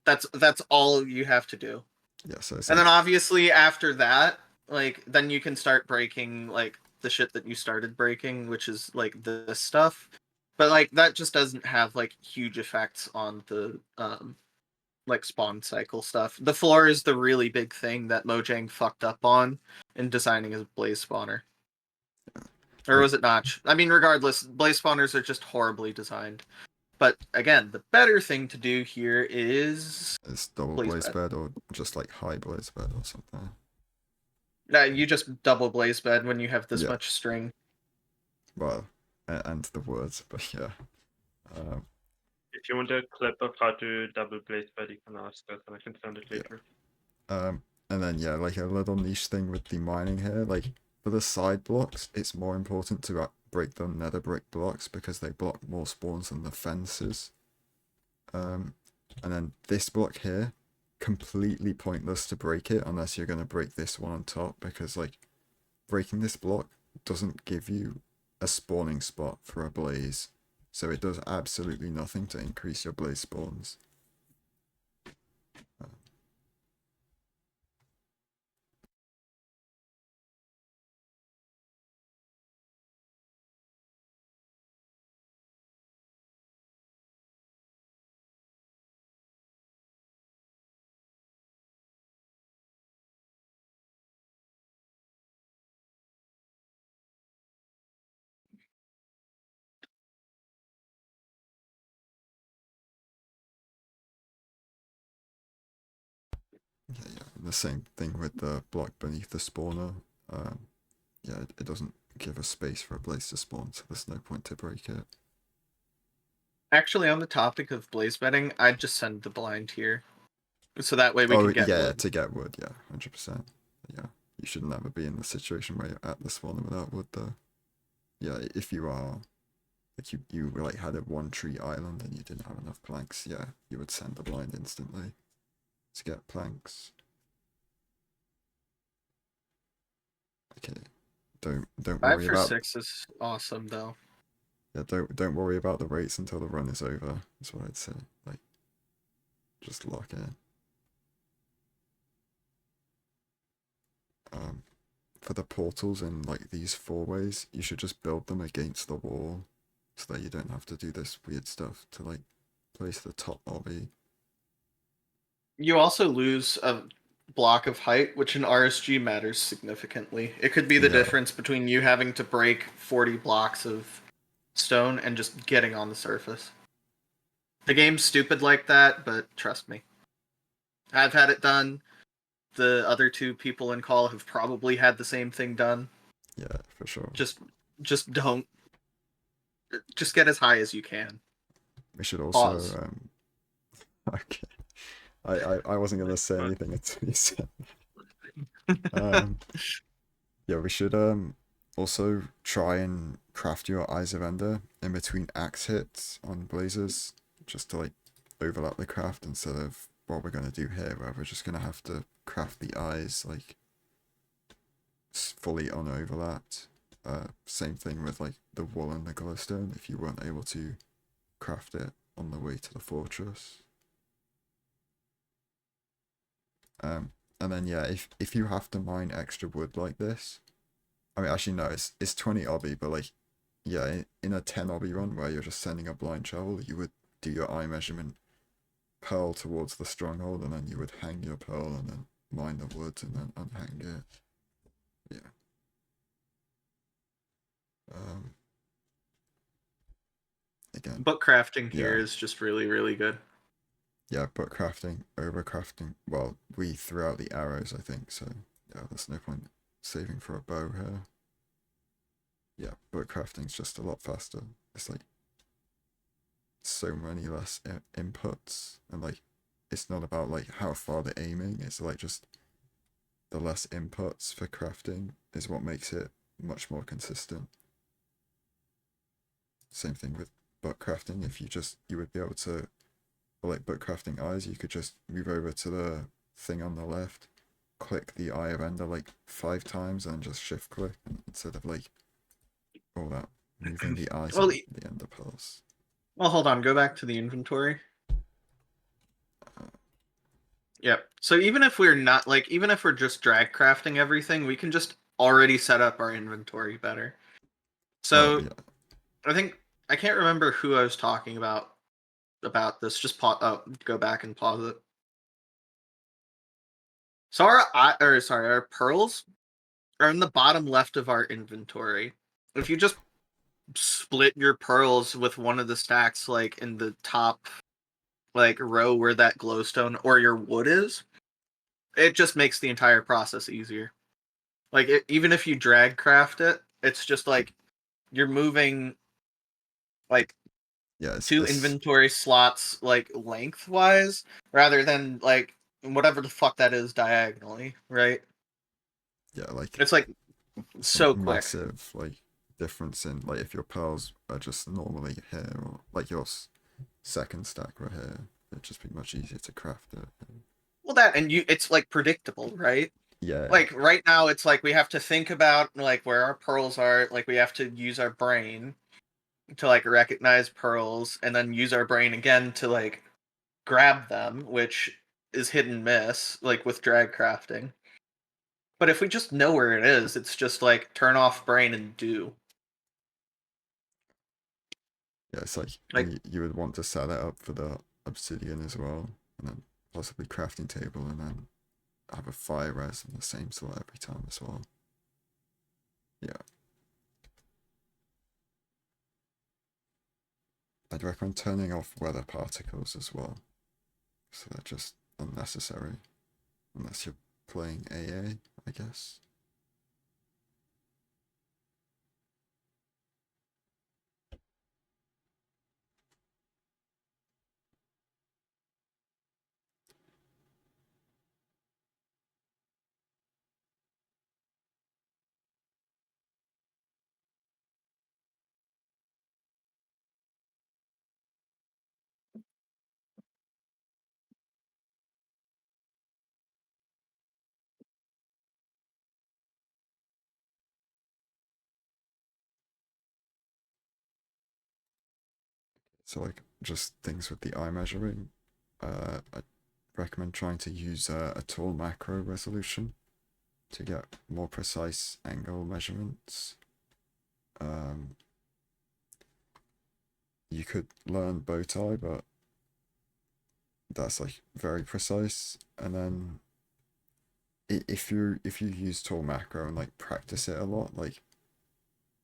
That's all you have to do. yeah. So it's And like then obviously after that, like then you can start breaking like the shit that you started breaking, which is like this stuff. But like that just doesn't have like huge effects on the like spawn cycle stuff. The floor is the really big thing that Mojang fucked up on in designing his blaze spawner. Or like was it Notch? I mean, regardless, blaze spawners are just horribly designed. But again, the better thing to do here is it's double blaze blaze bed. bed or just like high blaze bed or something. You just double blaze bed when you have this Yeah, much string. well, and the words, but yeah. Um, If you want a clip of how to double blaze bed, you can ask us and I can send it Yeah. later. And then yeah, like a little niche thing with the mining here, like for the side blocks, it's more important to break the nether brick blocks because they block more spawns than the fences. And then this block here, completely pointless to break it unless you're gonna break this one on top because like breaking this block doesn't give you a spawning spot for a blaze, so it does absolutely nothing to increase your blaze spawns. Yeah, and the same thing with the block beneath the spawner. Yeah, it doesn't give a space for a blaze to spawn, so there's no point to break it. Actually, on the topic of blaze bedding, I'd just send the blind here. So that way we Oh can get yeah, wood. to get wood, yeah, 100%. Yeah, you should never be in the situation where you're at the spawner without wood, though. Yeah, if you are, like you like had a one tree island and you didn't have enough planks, yeah, you would send the blind instantly to get planks. Okay, don't 5 worry for about 6 is awesome, though. yeah, don't worry about the rates until the run is over. That's what I'd say. Like, just lock in. For the portals in like these 4 ways, you should just build them against the wall so that you don't have to do this weird stuff to like place the top obby. You also lose a block of height, which in RSG matters significantly. It could be the Yeah. difference between you having to break 40 blocks of stone and just getting on the surface. The game's stupid like that, but trust me. I've had it done. The other two people in call have probably had the same thing done. Yeah, for sure. Just don't. Just get as high as you can. We should also Pause. okay. I wasn't gonna say anything until you said yeah, we should also try and craft your Eyes of Ender in between axe hits on blazers, just to like overlap the craft instead of what we're gonna do here, where we're just gonna have to craft the eyes like fully unoverlapped. Same thing with like the wool and the glowstone if you weren't able to craft it on the way to the fortress. And then yeah, if you have to mine extra wood like this, I mean actually no, it's 20 obby, but like yeah, in a 10 obby run where you're just sending a blind travel, you would do your eye measurement, pearl towards the stronghold, and then you would hang your pearl and then mine the woods and then unhang it. Yeah. Again. Book crafting here Yeah. is just really, really good. Yeah, but crafting, overcrafting, well, we threw out the arrows, I think, so yeah, there's no point saving for a bow here. Yeah, but crafting's just a lot faster. It's like so many less inputs, and like it's not about like how far they're aiming, it's like just the less inputs for crafting is what makes it much more consistent. Same thing with book crafting. If you would be able to, or like book crafting eyes, you could just move over to the thing on the left, click the Eye of Ender like 5 times and just shift click instead of like all that moving the eyes Well, and the Ender pearls. Well, hold on. Go back to the inventory. Yep. So even if we're not even if we're just drag crafting everything, we can just already set up our inventory better. So Yeah. I think I can't remember who I was talking about this. Just go back and pause it. So our pearls are in the bottom left of our inventory. If you just split your pearls with one of the stacks, like in the top row where that glowstone or your wood is, it just makes the entire process easier. Even if you drag craft it, it's just like you're moving like Yeah, two inventory slots like lengthwise rather than like whatever the fuck that is diagonally, right? yeah, like It's like so quick. massive like difference in like if your pearls are just normally here or like your second stack were here, it'd just be much easier to craft it. Well, it's like predictable, right? Yeah. Like right now, it's like we have to think about like where our pearls are. Like we have to use our brain to like recognize pearls, and then use our brain again to like grab them, which is hit and miss, like with drag crafting. But if we just know where it is, it's just like turn off brain and do. Yeah, it's like Like you would want to set it up for the obsidian as well, and then possibly crafting table, and then have a fire res in the same slot every time as well. Yeah. I'd recommend turning off weather particles as well, so they're just unnecessary, unless you're playing AA, I guess. So like just things with the eye measuring, I'd recommend trying to use a tool macro resolution to get more precise angle measurements. you could learn bow tie, but that's like very precise. And then if you use tool macro and like practice it a lot, like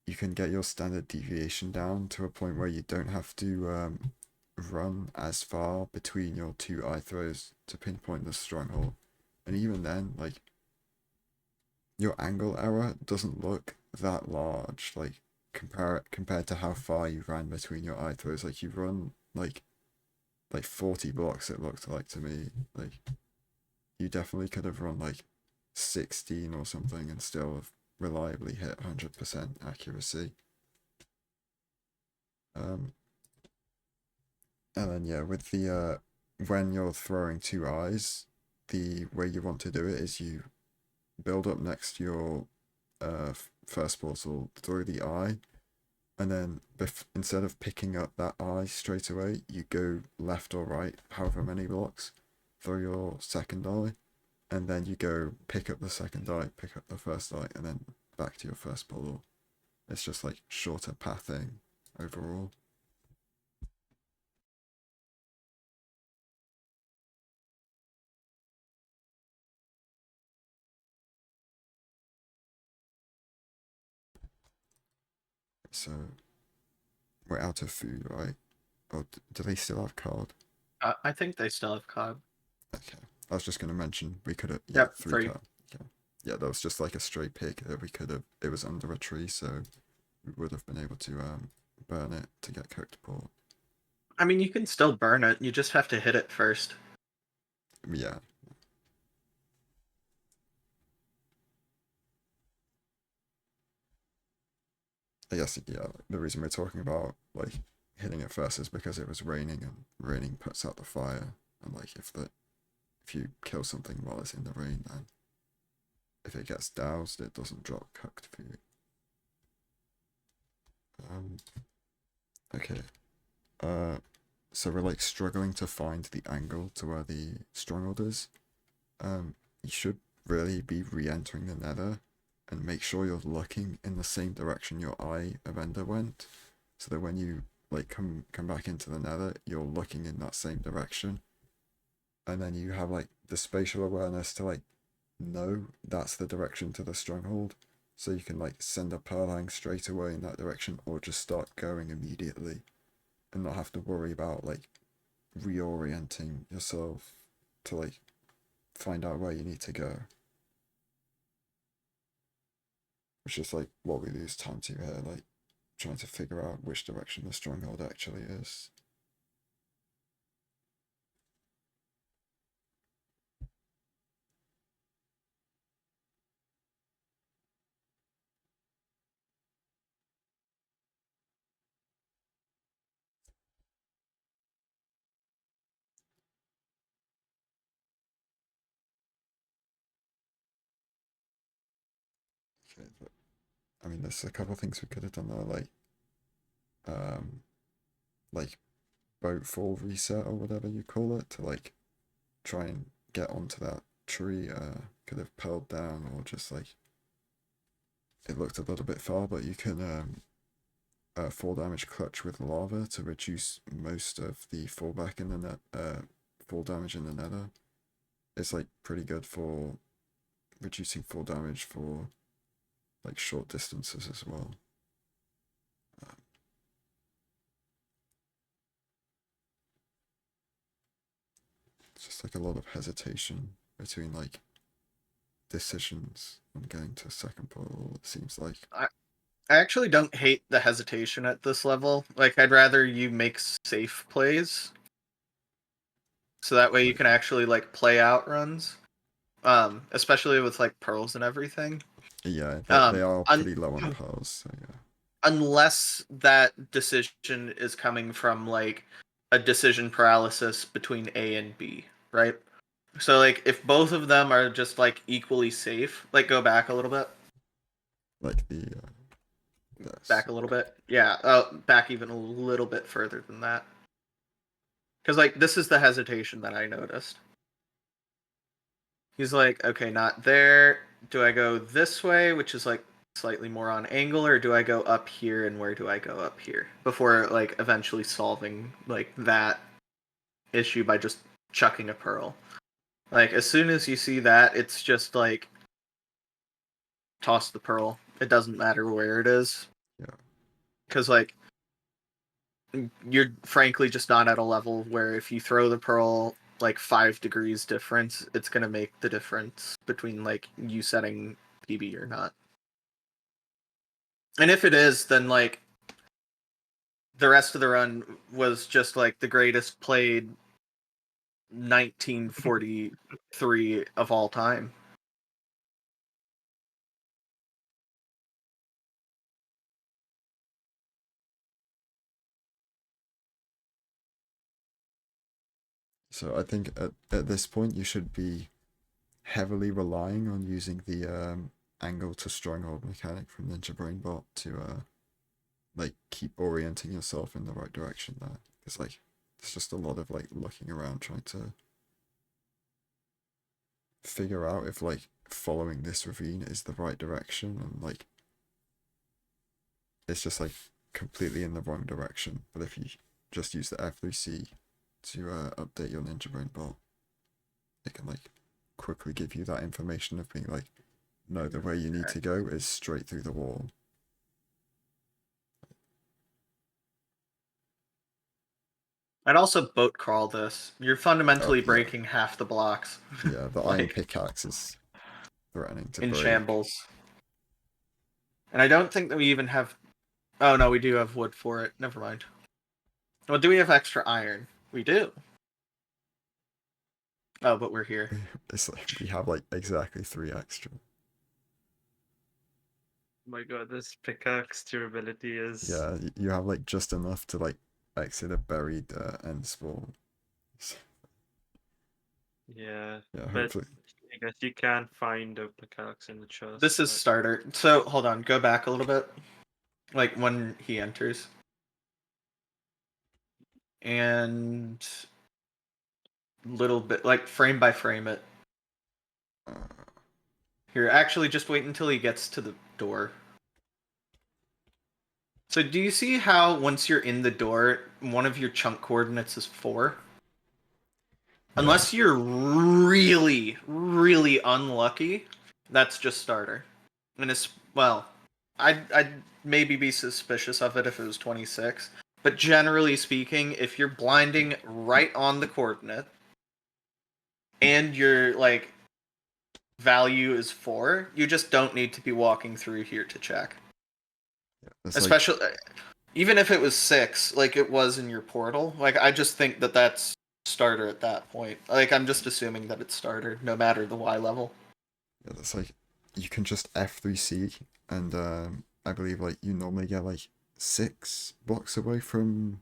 you can get your standard deviation down to a point where you don't have to run as far between your two eye throws to pinpoint the stronghold. And even then, like, your angle error doesn't look that large, like compared to how far you ran between your eye throws. Like you run like 40 blocks, it looked like to me. Like you definitely could have run like 16 or something and still have reliably hit 100% accuracy. And then yeah, with the when you're throwing two eyes, the way you want to do it is you build up next to your first portal through the eye, and then instead of picking up that eye straight away, you go left or right, however many blocks, through your second eye, and then you go pick up the second eye, pick up the first eye, and then back to your first portal. It's just like shorter pathing overall. So we're out of food, right? Or do they still have card? I think they still have cod. Okay. I was just going to mention we could have. Yeah, Yep, 3 free. card. Okay. Yeah, that was just like a straight pick that we could have. It was under a tree, so we would have been able to burn it to get cooked pork. I mean, you can still burn it. You just have to hit it first. Yeah. I guess yeah. The reason we're talking about like hitting it first is because it was raining, and raining puts out the fire. And like if you kill something while it's in the rain, then if it gets doused, it doesn't drop cooked food. Okay. So we're like struggling to find the angle to where the stronghold is. You should really be re-entering the nether and make sure you're looking in the same direction your eye of ender went, so that when you like come back into the nether, you're looking in that same direction, and then you have like the spatial awareness to like know that's the direction to the stronghold, so you can like send a purlang straight away in that direction, or just start going immediately and not have to worry about like reorienting yourself to like find out where you need to go. Which is like what we lose time to here, like trying to figure out which direction the stronghold actually is. Okay, but I mean, there's a couple of things we could have done there, like boat fall reset or whatever you call it, to like try and get onto that tree. Could have pearled down, or just like it looked a little bit far, but you can fall damage clutch with lava to reduce most of the fallback in the net. Fall damage in the nether. It's like pretty good for reducing fall damage for like short distances as well. It's just like a lot of hesitation between like decisions on getting to second portal, it seems like. I actually don't hate the hesitation at this level. Like, I'd rather you make safe plays, so that way you can actually like play out runs. Especially with like pearls and everything. Yeah, they are pretty low on pearls, so yeah. Unless that decision is coming from like a decision paralysis between A and B, right? So like if both of them are just like equally safe, like go back a little bit. Like the Back a little bit. Yeah, back even a little bit further than that. Cuz like this is the hesitation that I noticed. He's like, okay, not there. Do I go this way, which is like slightly more on angle, or do I go up here and where do I go up here before like eventually solving like that issue by just chucking a pearl? Like as soon as you see that, it's just like toss the pearl. It doesn't matter where it is. Yeah. Because like you're frankly just not at a level where if you throw the pearl like 5 degrees difference, it's gonna make the difference between like you setting PB or not. And if it is, then like the rest of the run was just like the greatest played 1943 of all time. So I think at this point you should be heavily relying on using the angle to stronghold mechanic from Ninja Brainbot to like keep orienting yourself in the right direction there. It's like it's just a lot of like looking around trying to figure out if like following this ravine is the right direction, and like it's just like completely in the wrong direction. But if you just use the F3C to update your Ninja Brainbot, it can like quickly give you that information of being like, no, the way you need to go is straight through the wall. I'd also boat crawl this. You're fundamentally yeah. breaking half the blocks. Yeah, the iron pickaxe is threatening to in break. shambles. And I don't think that we even have... Oh, no, we do have wood for it. Never mind. Well, do we have extra iron? We do. Oh, but we're here. It's like we have like exactly 3 extra. Oh my god, this pickaxe durability is... Yeah, you have like just enough to like exit a buried end spawn. Yeah, Yeah, but hopefully. I guess you can find a pickaxe in the chest. This is but- starter. So, hold on. Go back a little bit. Like, when he enters. And... little bit... Like, frame by frame it. Here, actually, just wait until he gets to the door. So do you see how once you're in the door, one of your chunk coordinates is 4? Yeah. Unless you're really, really unlucky, that's just starter. And it's, well, I'd maybe be suspicious of it if it was 26. But generally speaking, if you're blinding right on the coordinate, and your, like, value is 4, you just don't need to be walking through here to check. It's Especially, even if it was 6, like it was in your portal, like I just think that that's starter at that point. Like I'm just assuming that it's starter, no matter the Y level. yeah, that's like you can just F3C, and I believe like you normally get like 6 blocks away from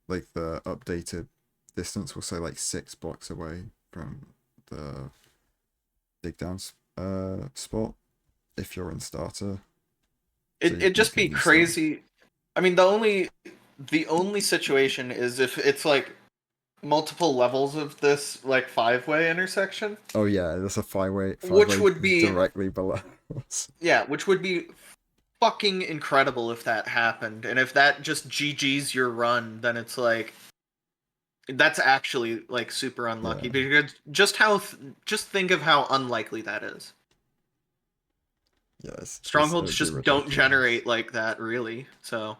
like the updated distance will say like 6 blocks away from the dig down spot if you're in starter. It'd just be can use crazy. I mean, the only situation is if it's like multiple levels of this like 5-way intersection. Oh yeah, there's a 5-way, Which would be directly below us. Yeah, which would be fucking incredible if that happened. And if that just GG's your run, then it's like that's actually like super unlucky. Yeah. Because just think of how unlikely that is. Yeah, Strongholds just don't generate like that, really. So.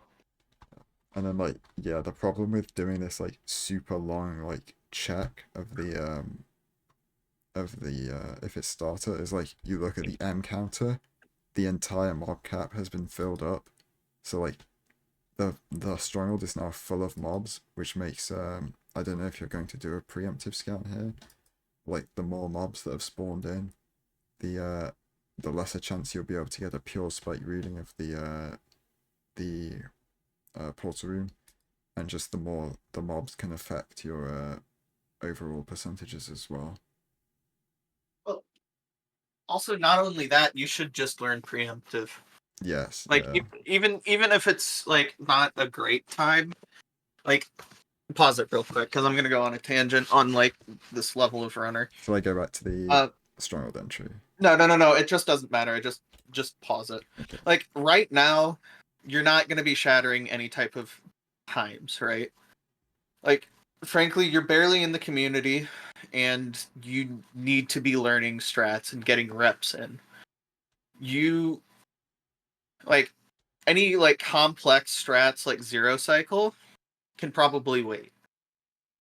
And then like yeah, the problem with doing this like super long like check of the if it's starter is like you look at the M counter, the entire mob cap has been filled up, so like the stronghold is now full of mobs, which makes I don't know if you're going to do a preemptive scan here, like the more mobs that have spawned in, the lesser chance you'll be able to get a pure spike reading of the portal room, and just the more the mobs can affect your overall percentages as well. Well, also not only that, you should just learn preemptive. Yes. Like yeah. even if it's like not a great time, like pause it real quick because I'm gonna go on a tangent on like this level of runner. Shall I go back to the stronghold entry. No. It just doesn't matter. I just pause it. Okay. Like right now, you're not going to be shattering any type of times, right? Like, frankly, you're barely in the community, and you need to be learning strats and getting reps in. You like any like complex strats like Zero Cycle can probably wait.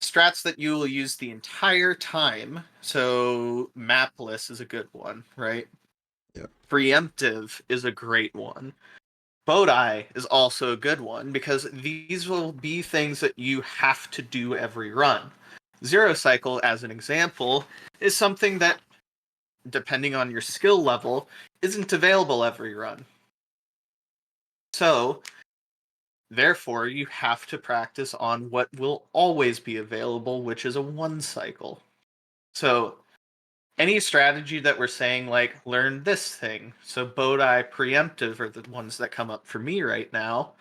Strats that you will use the entire time, so mapless is a good one, right? Yeah. Preemptive is a great one. Bodai is also a good one because these will be things that you have to do every run. Zero Cycle, as an example, is something that, depending on your skill level, isn't available every run. So, therefore, you have to practice on what will always be available, which is a 1 cycle. So, any strategy that we're saying, like, learn this thing. So, Bodai, Preemptive are the ones that come up for me right now.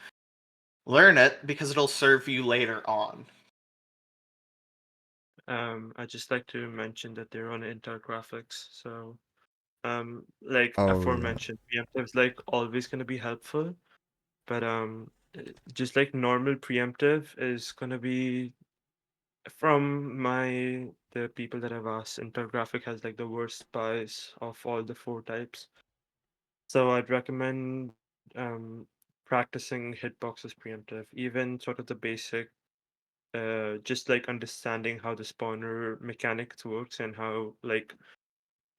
Learn it because it'll serve you later on. I'd just like to mention that they're on Intel graphics, so like Oh, yeah. aforementioned, preemptive is like always going to be helpful, but just like normal preemptive is going to be, from the people that I've asked, Intel graphic has like the worst spies of all the 4 types. So I'd recommend practicing hitboxes preemptive, even sort of the basic, just like understanding how the spawner mechanics works and how like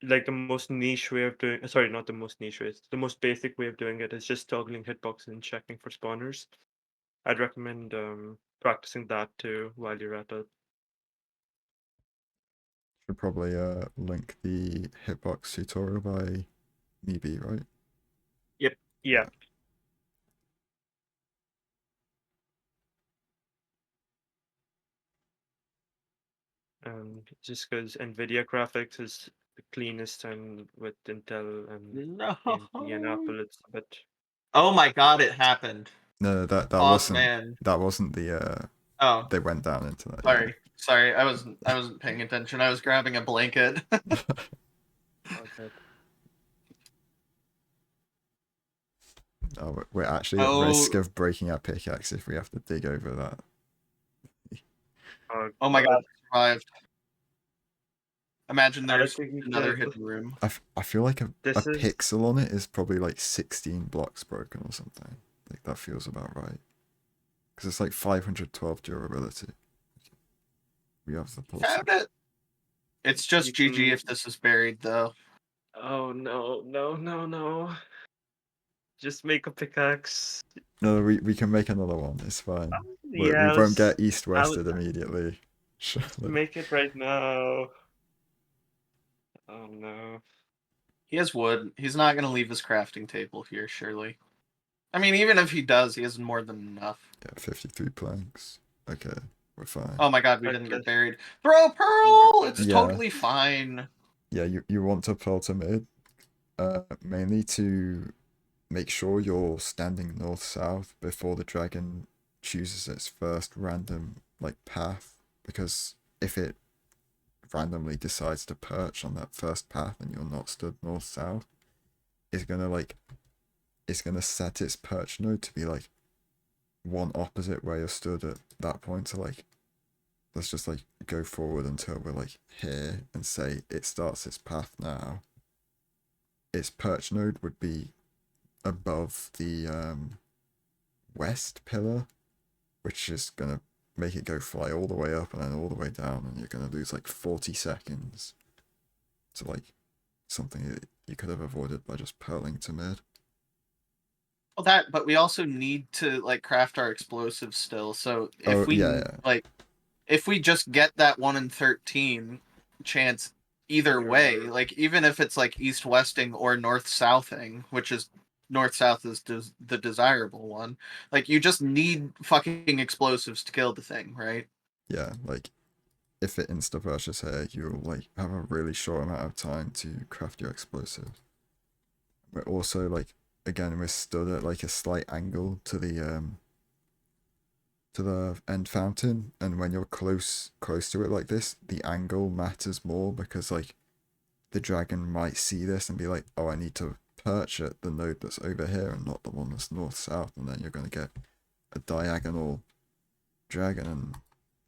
the most niche way of doing, sorry, not the most niche way, the most basic way of doing it is just toggling hitboxes and checking for spawners. I'd recommend practicing that too while you're at it. Should probably link the hitbox tutorial by Meeby, right? Yep. Yeah. Just because NVIDIA graphics is the cleanest, and with Intel and No. AMD and Apple, it's a bit. Oh my god, it happened. No, that Awesome, man. wasn't the Oh, they went down into that. sorry. I wasn't paying attention. I was grabbing a blanket. Yeah. Okay. Oh, we're actually at risk Oh, of breaking our pickaxe if we have to dig over that. Oh, oh my god, I survived. Imagine I don't there's think we another can. hidden room. I feel like a This is pixel on it is probably like 16 blocks broken or something. Like that feels about right. Because it's like 512 durability. We have the pulse. Found it. It's just you GG can. if this is buried, though. Oh no! Just make a pickaxe. No, we can make another one. It's fine. We Yeah, won't get east I would wested immediately. Surely. make it right now. Oh no. He has wood. He's not going to leave his crafting table here, surely. I mean, even if he does, he has more than enough. Yeah, 53 planks. Okay, we're fine. Oh my god, we I didn't get guess buried. Throw a pearl! It's Yeah. totally fine. Yeah, you want to pearl to mid, mainly to make sure you're standing north-south before the dragon chooses its first random like path, because if it randomly decides to perch on that first path and you're not stood north-south, it's gonna set its perch node to be like one opposite where you're stood at that point. So like, let's just like go forward until we're like here and say it starts its path now. Its perch node would be above the west pillar, which is gonna make it go fly all the way up and then all the way down, and you're gonna lose like 40 seconds to like something that you could have avoided by just pearling to mid. Well, but we also need to like craft our explosives still. So Oh, if we yeah. like, if we just get that 1 in 13 chance either way, like even if it's like east westing or north southing, which is north south is the desirable one. Like you just need fucking explosives to kill the thing, right? Yeah, like if it insta versus here, you'll like have a really short amount of time to craft your explosive. We're also like, again, we're stood at like a slight angle to the end fountain, and when you're close to it like this, the angle matters more, because like the dragon might see this and be like, oh, I need to perch at the node that's over here and not the one that's north-south, and then you're going to get a diagonal dragon, and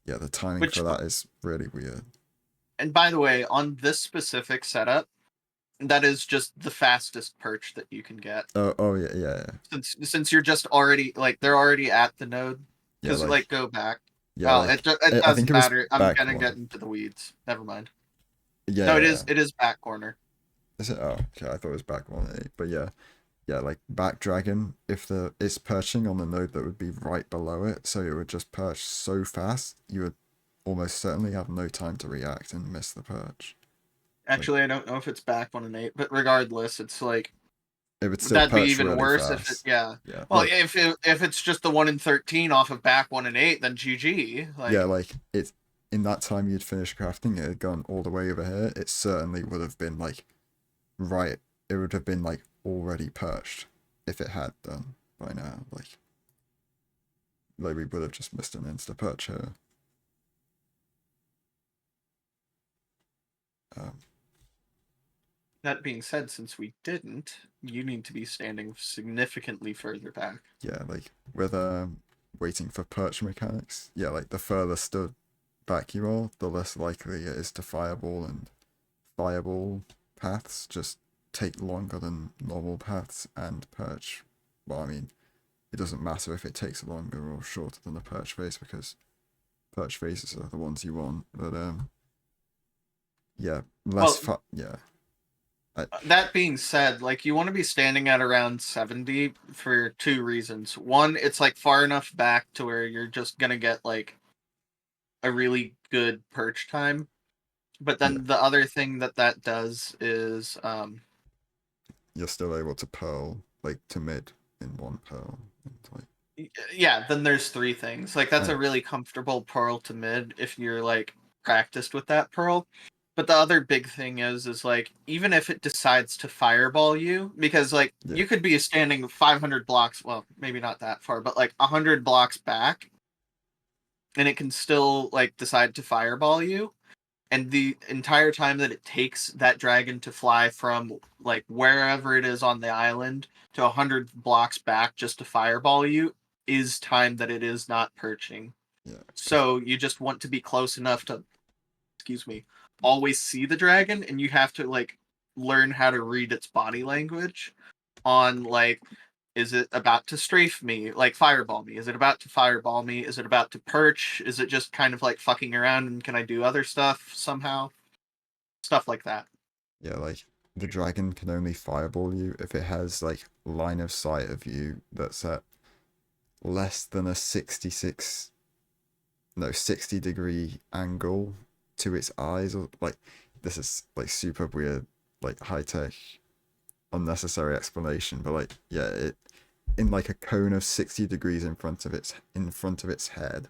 yeah, the timing Which, for that is really weird. and by the way, on this specific setup, that is just the fastest perch that you can get. Oh yeah, yeah, yeah. Since you're just already like they're already at the node. Yeah, Because like go back. yeah, Oh, like it I think doesn't it was matter. I'm back gonna one. get into the weeds. Never mind. Yeah, No, yeah. it is back corner. Is it? Oh, okay. I thought it was back 1-8, but yeah, yeah, like back dragon. If it's perching on the node that would be right below it, so it would just perch so fast, you would almost certainly have no time to react and miss the perch. Actually, I don't know if it's back 1-8, but regardless, it's like It would still that'd be perch even really worse fast. if it. Yeah. Yeah, Well, like if it's just the 1-13 off of back 1-8, then GG. Like yeah, like it's in that time you'd finish crafting, it had gone all the way over here. It certainly would have been like right. It would have been like already perched if it had done by now. Like we would have just missed an insta perch here. that being said, since we didn't, you need to be standing significantly further back. Yeah, like with waiting for perch mechanics. Yeah, like the further stood back you are, the less likely it is to fireball, and fireball paths just take longer than normal paths, and perch. Well, I mean, it doesn't matter if it takes longer or shorter than the perch phase, because perch phases are the ones you want. But yeah, less yeah. That being said, like you want to be standing at around 70 for two reasons. One, it's like far enough back to where you're just gonna get like a really good perch time. But then Yeah. the other thing that does is You're still able to pearl like to mid in one pearl. And, like, yeah, then there's three things. Like that's I- a really comfortable pearl to mid if you're like practiced with that pearl. But the other big thing is like even if it decides to fireball you, because like Yeah. you could be standing 500 blocks, well, maybe not that far, but like 100 blocks back, and it can still like decide to fireball you. And the entire time that it takes that dragon to fly from like wherever it is on the island to 100 blocks back just to fireball you is time that it is not perching. yeah. So you just want to be close enough to, excuse me, always see the dragon, and you have to like learn how to read its body language on like, is it about to strafe me, like fireball me? Is it about to fireball me? Is it about to perch? Is it just kind of like fucking around, and can I do other stuff somehow? Stuff like that. Yeah, like the dragon can only fireball you if it has like line of sight of you that's at less than a 60-degree angle to its eyes, or like this is like super weird, like high tech, unnecessary explanation, but like yeah, it in like a cone of 60 degrees in front of its head.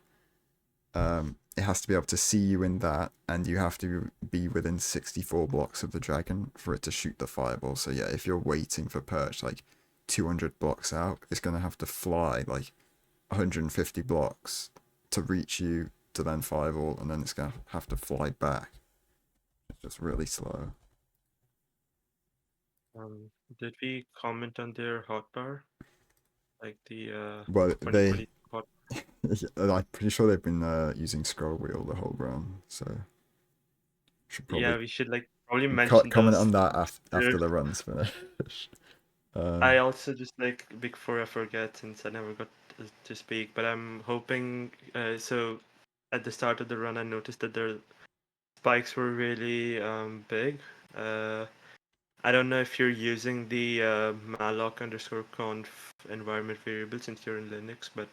It has to be able to see you in that, and you have to be within 64 blocks of the dragon for it to shoot the fireball. So yeah, if you're waiting for perch like 200 blocks out, it's gonna have to fly like 150 blocks to reach you to then fireball, and then it's gonna have to fly back. It's just really slow. Did we comment on their hotbar? Like the Well, 2020 hot. I'm pretty sure they've been using scroll wheel the whole run, so should Yeah, probably we should like probably mention comment those. on that after There- the run's finished. I also just like before I forget, since I never got to speak, but I'm hoping. So at the start of the run, I noticed that their spikes were really big. I don't know if you're using the malloc_conf environment variable since you're in Linux, but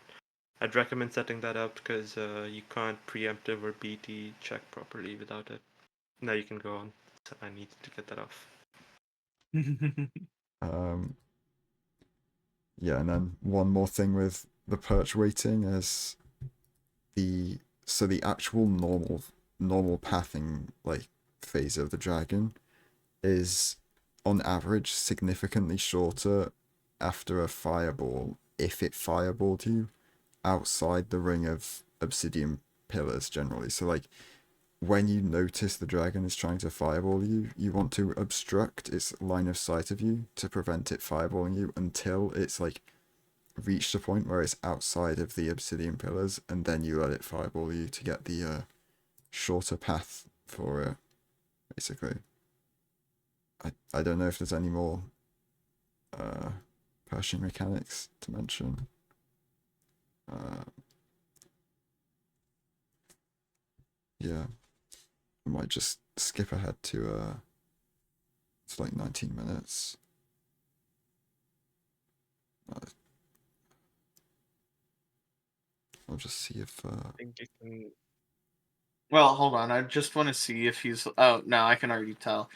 I'd recommend setting that up because you can't preemptive or BT check properly without it. Now you can go on. So I need to get that off. Yeah, and then one more thing with the perch waiting is the actual normal pathing like phase of the dragon is on average significantly shorter after a fireball, if it fireballed you outside the ring of obsidian pillars generally. So like when you notice the dragon is trying to fireball you, you want to obstruct its line of sight of you to prevent it fireballing you until it's like reached a point where it's outside of the obsidian pillars, and then you let it fireball you to get the shorter path for it, basically. I don't know if there's any more Pershing mechanics to mention. Yeah, I might just skip ahead to it's like 19 minutes. I'll just see if I think you can. Well, hold on. I just want to see if he's. Oh no, I can already tell.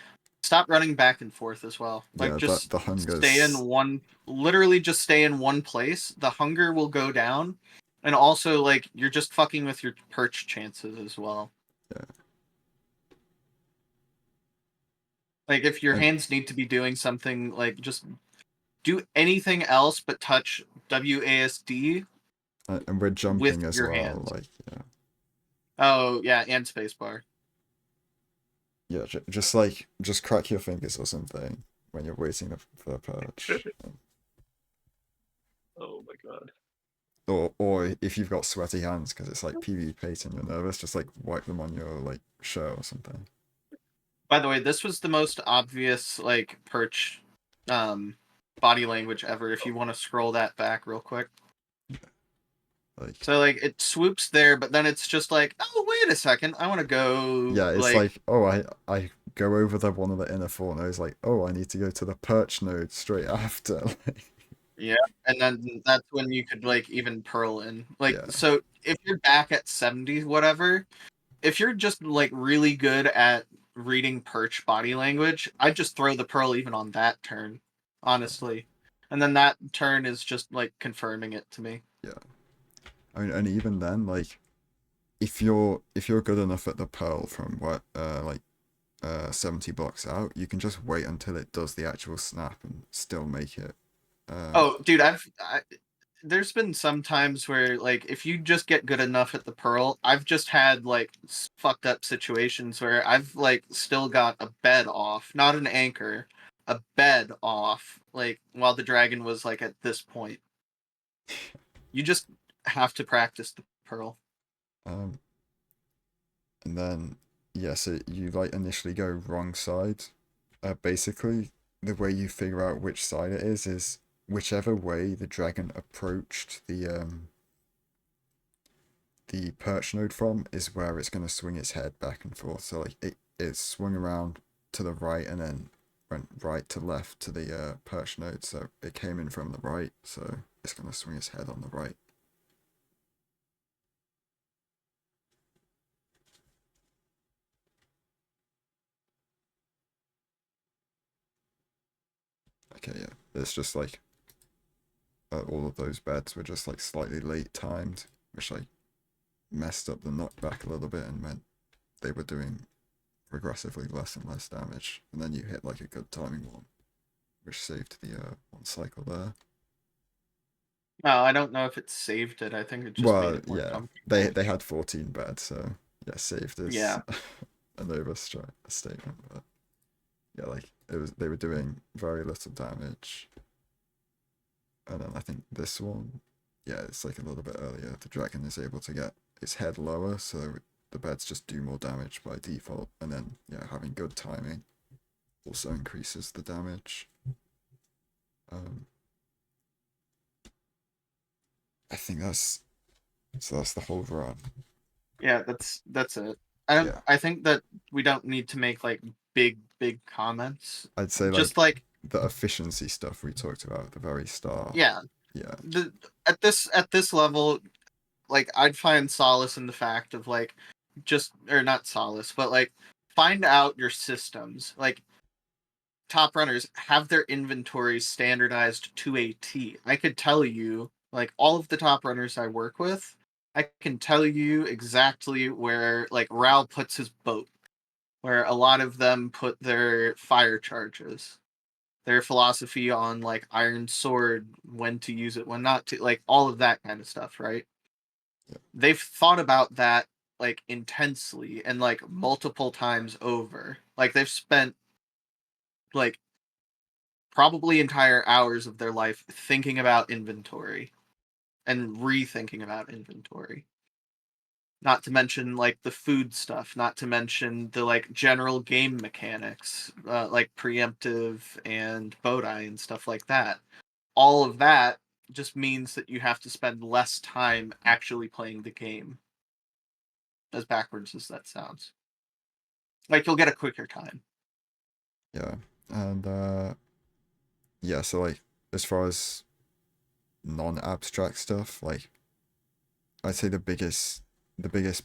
Stop running back and forth as well. Like yeah, just the hunger's stay in one. Literally, just stay in one place. The hunger will go down, and also like you're just fucking with your perch chances as well. Yeah. Like if your And- hands need to be doing something, like just do anything else but touch WASD and we're jumping with as your well, hands. like yeah. Oh yeah, and spacebar. Yeah, just crack your fingers or something when you're waiting for the perch. Oh my god. Or if you've got sweaty hands because it's like PvP and you're nervous, just like wipe them on your like shirt or something. By the way, this was the most obvious like perch body language ever. If you want to scroll that back real quick. Like So like it swoops there, but then it's just like, oh wait a second, I want to go. yeah, it's like oh I go over the one of the inner four nodes, like oh I need to go to the perch node straight after. Yeah, and then that's when you could like even pearl in. Like Yeah. so if you're back at 70 whatever, if you're just like really good at reading perch body language, I'd just throw the pearl even on that turn, honestly. And then that turn is just like confirming it to me. Yeah. I mean, and even then, like, if you're good enough at the pearl from what 70 blocks out, you can just wait until it does the actual snap and still make it. Oh, dude, there's been some times where like if you just get good enough at the pearl, I've just had like fucked up situations where I've like still got a bed off, not an anchor, a bed off, like while the dragon was like at this point. You just have to practice the pearl. And then yeah, so you like initially go wrong side. Basically, the way you figure out which side it is whichever way the dragon approached the perch node from is where it's going to swing its head back and forth. So like it swung around to the right and then went right to left to the perch node. So it came in from the right, so it's going to swing its head on the right. Okay, yeah. It's just like all of those beds were just like slightly late timed, which like messed up the knockback a little bit and meant they were doing progressively less and less damage. And then you hit like a good timing one, which saved the one cycle there. No, I don't know if it saved it. I think it just made Well, it more yeah, comfortable. they had 14 beds, so yeah, saved is Yeah. an overstatement, but yeah, like they were doing very little damage, and then I think this one, yeah, it's like a little bit earlier. The dragon is able to get its head lower, so the beds just do more damage by default, and then yeah, having good timing also increases the damage. I think that's the whole run. Yeah, that's it. I don't. Yeah. I think that we don't need to make like big comments. I'd say Just like the efficiency stuff we talked about at the very start. yeah. Yeah. At this level, like I'd find solace in the fact of like just or not solace, but like find out your systems. Like top runners have their inventories standardized to a T. I could tell you like all of the top runners I work with, I can tell you exactly where like Ral puts his boat, where a lot of them put their fire charges, their philosophy on like iron sword, when to use it, when not to, like all of that kind of stuff, right? Yeah. They've thought about that like intensely and like multiple times over. Like they've spent like probably entire hours of their life thinking about inventory and rethinking about inventory. Not to mention like the food stuff, not to mention the like general game mechanics, like preemptive and Bodai and stuff like that. All of that just means that you have to spend less time actually playing the game. As backwards as that sounds. Like you'll get a quicker time. Yeah. And yeah, so like as far as non-abstract stuff, like I'd say the biggest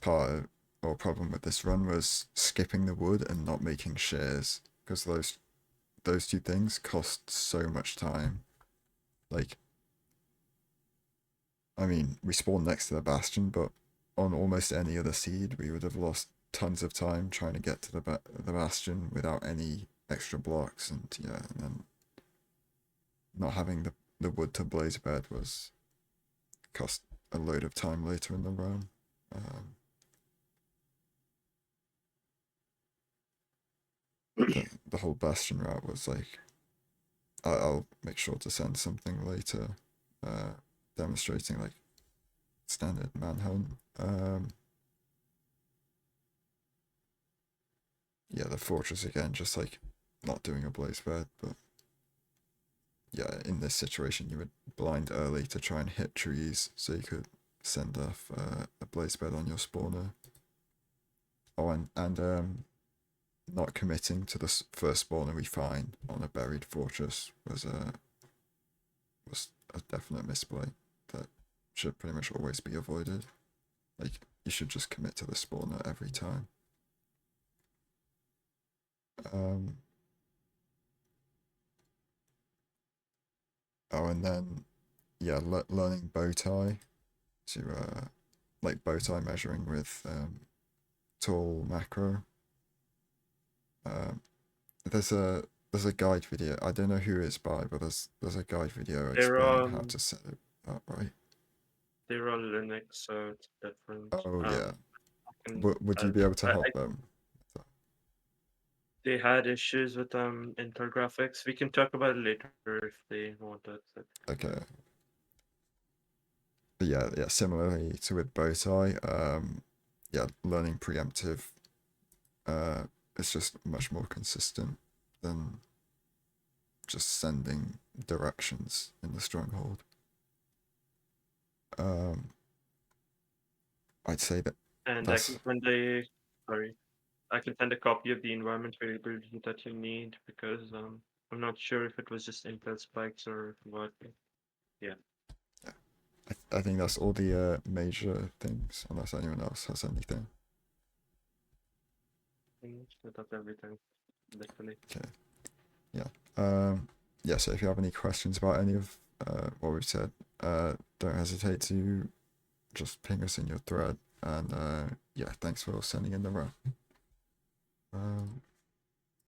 part or problem with this run was skipping the wood and not making shares, because those two things cost so much time. Like, I mean, we spawned next to the bastion, but on almost any other seed, we would have lost tons of time trying to get to the bastion without any extra blocks, and yeah, and then not having the wood to blaze bed was cost a load of time later in the run. The whole bastion route was like, I'll make sure to send something later, demonstrating like standard manhunt. Yeah, the fortress again, just like not doing a blaze bed, but yeah, in this situation you would blind early to try and hit trees so you could send off a blaze bed on your spawner. Oh, and not committing to the first spawner we find on a buried fortress was a definite misplay that should pretty much always be avoided. Like, you should just commit to the spawner every time. Oh, and then yeah, learning bow tie to like bow tie measuring with tall macro. There's a guide video. I don't know who it's by, but there's a guide video They're explaining how all to set it up right. they're all Linux, so it's different. Oh yeah. I can, Would you be able to help them? they had issues with Intel graphics. We can talk about it later if they want it. Okay. But yeah, similarly to with Bowtie, yeah, learning preemptive, it's just much more consistent than just sending directions in the stronghold. I'd say that And that's I can send a copy of the environment variability that you need because I'm not sure if it was just Intel spikes or what. Yeah. I think that's all the major things, unless anyone else has anything. That's everything, literally. Okay. Yeah. Yeah, so if you have any questions about any of what we've said, don't hesitate to just ping us in your thread. And yeah, thanks for sending in the run.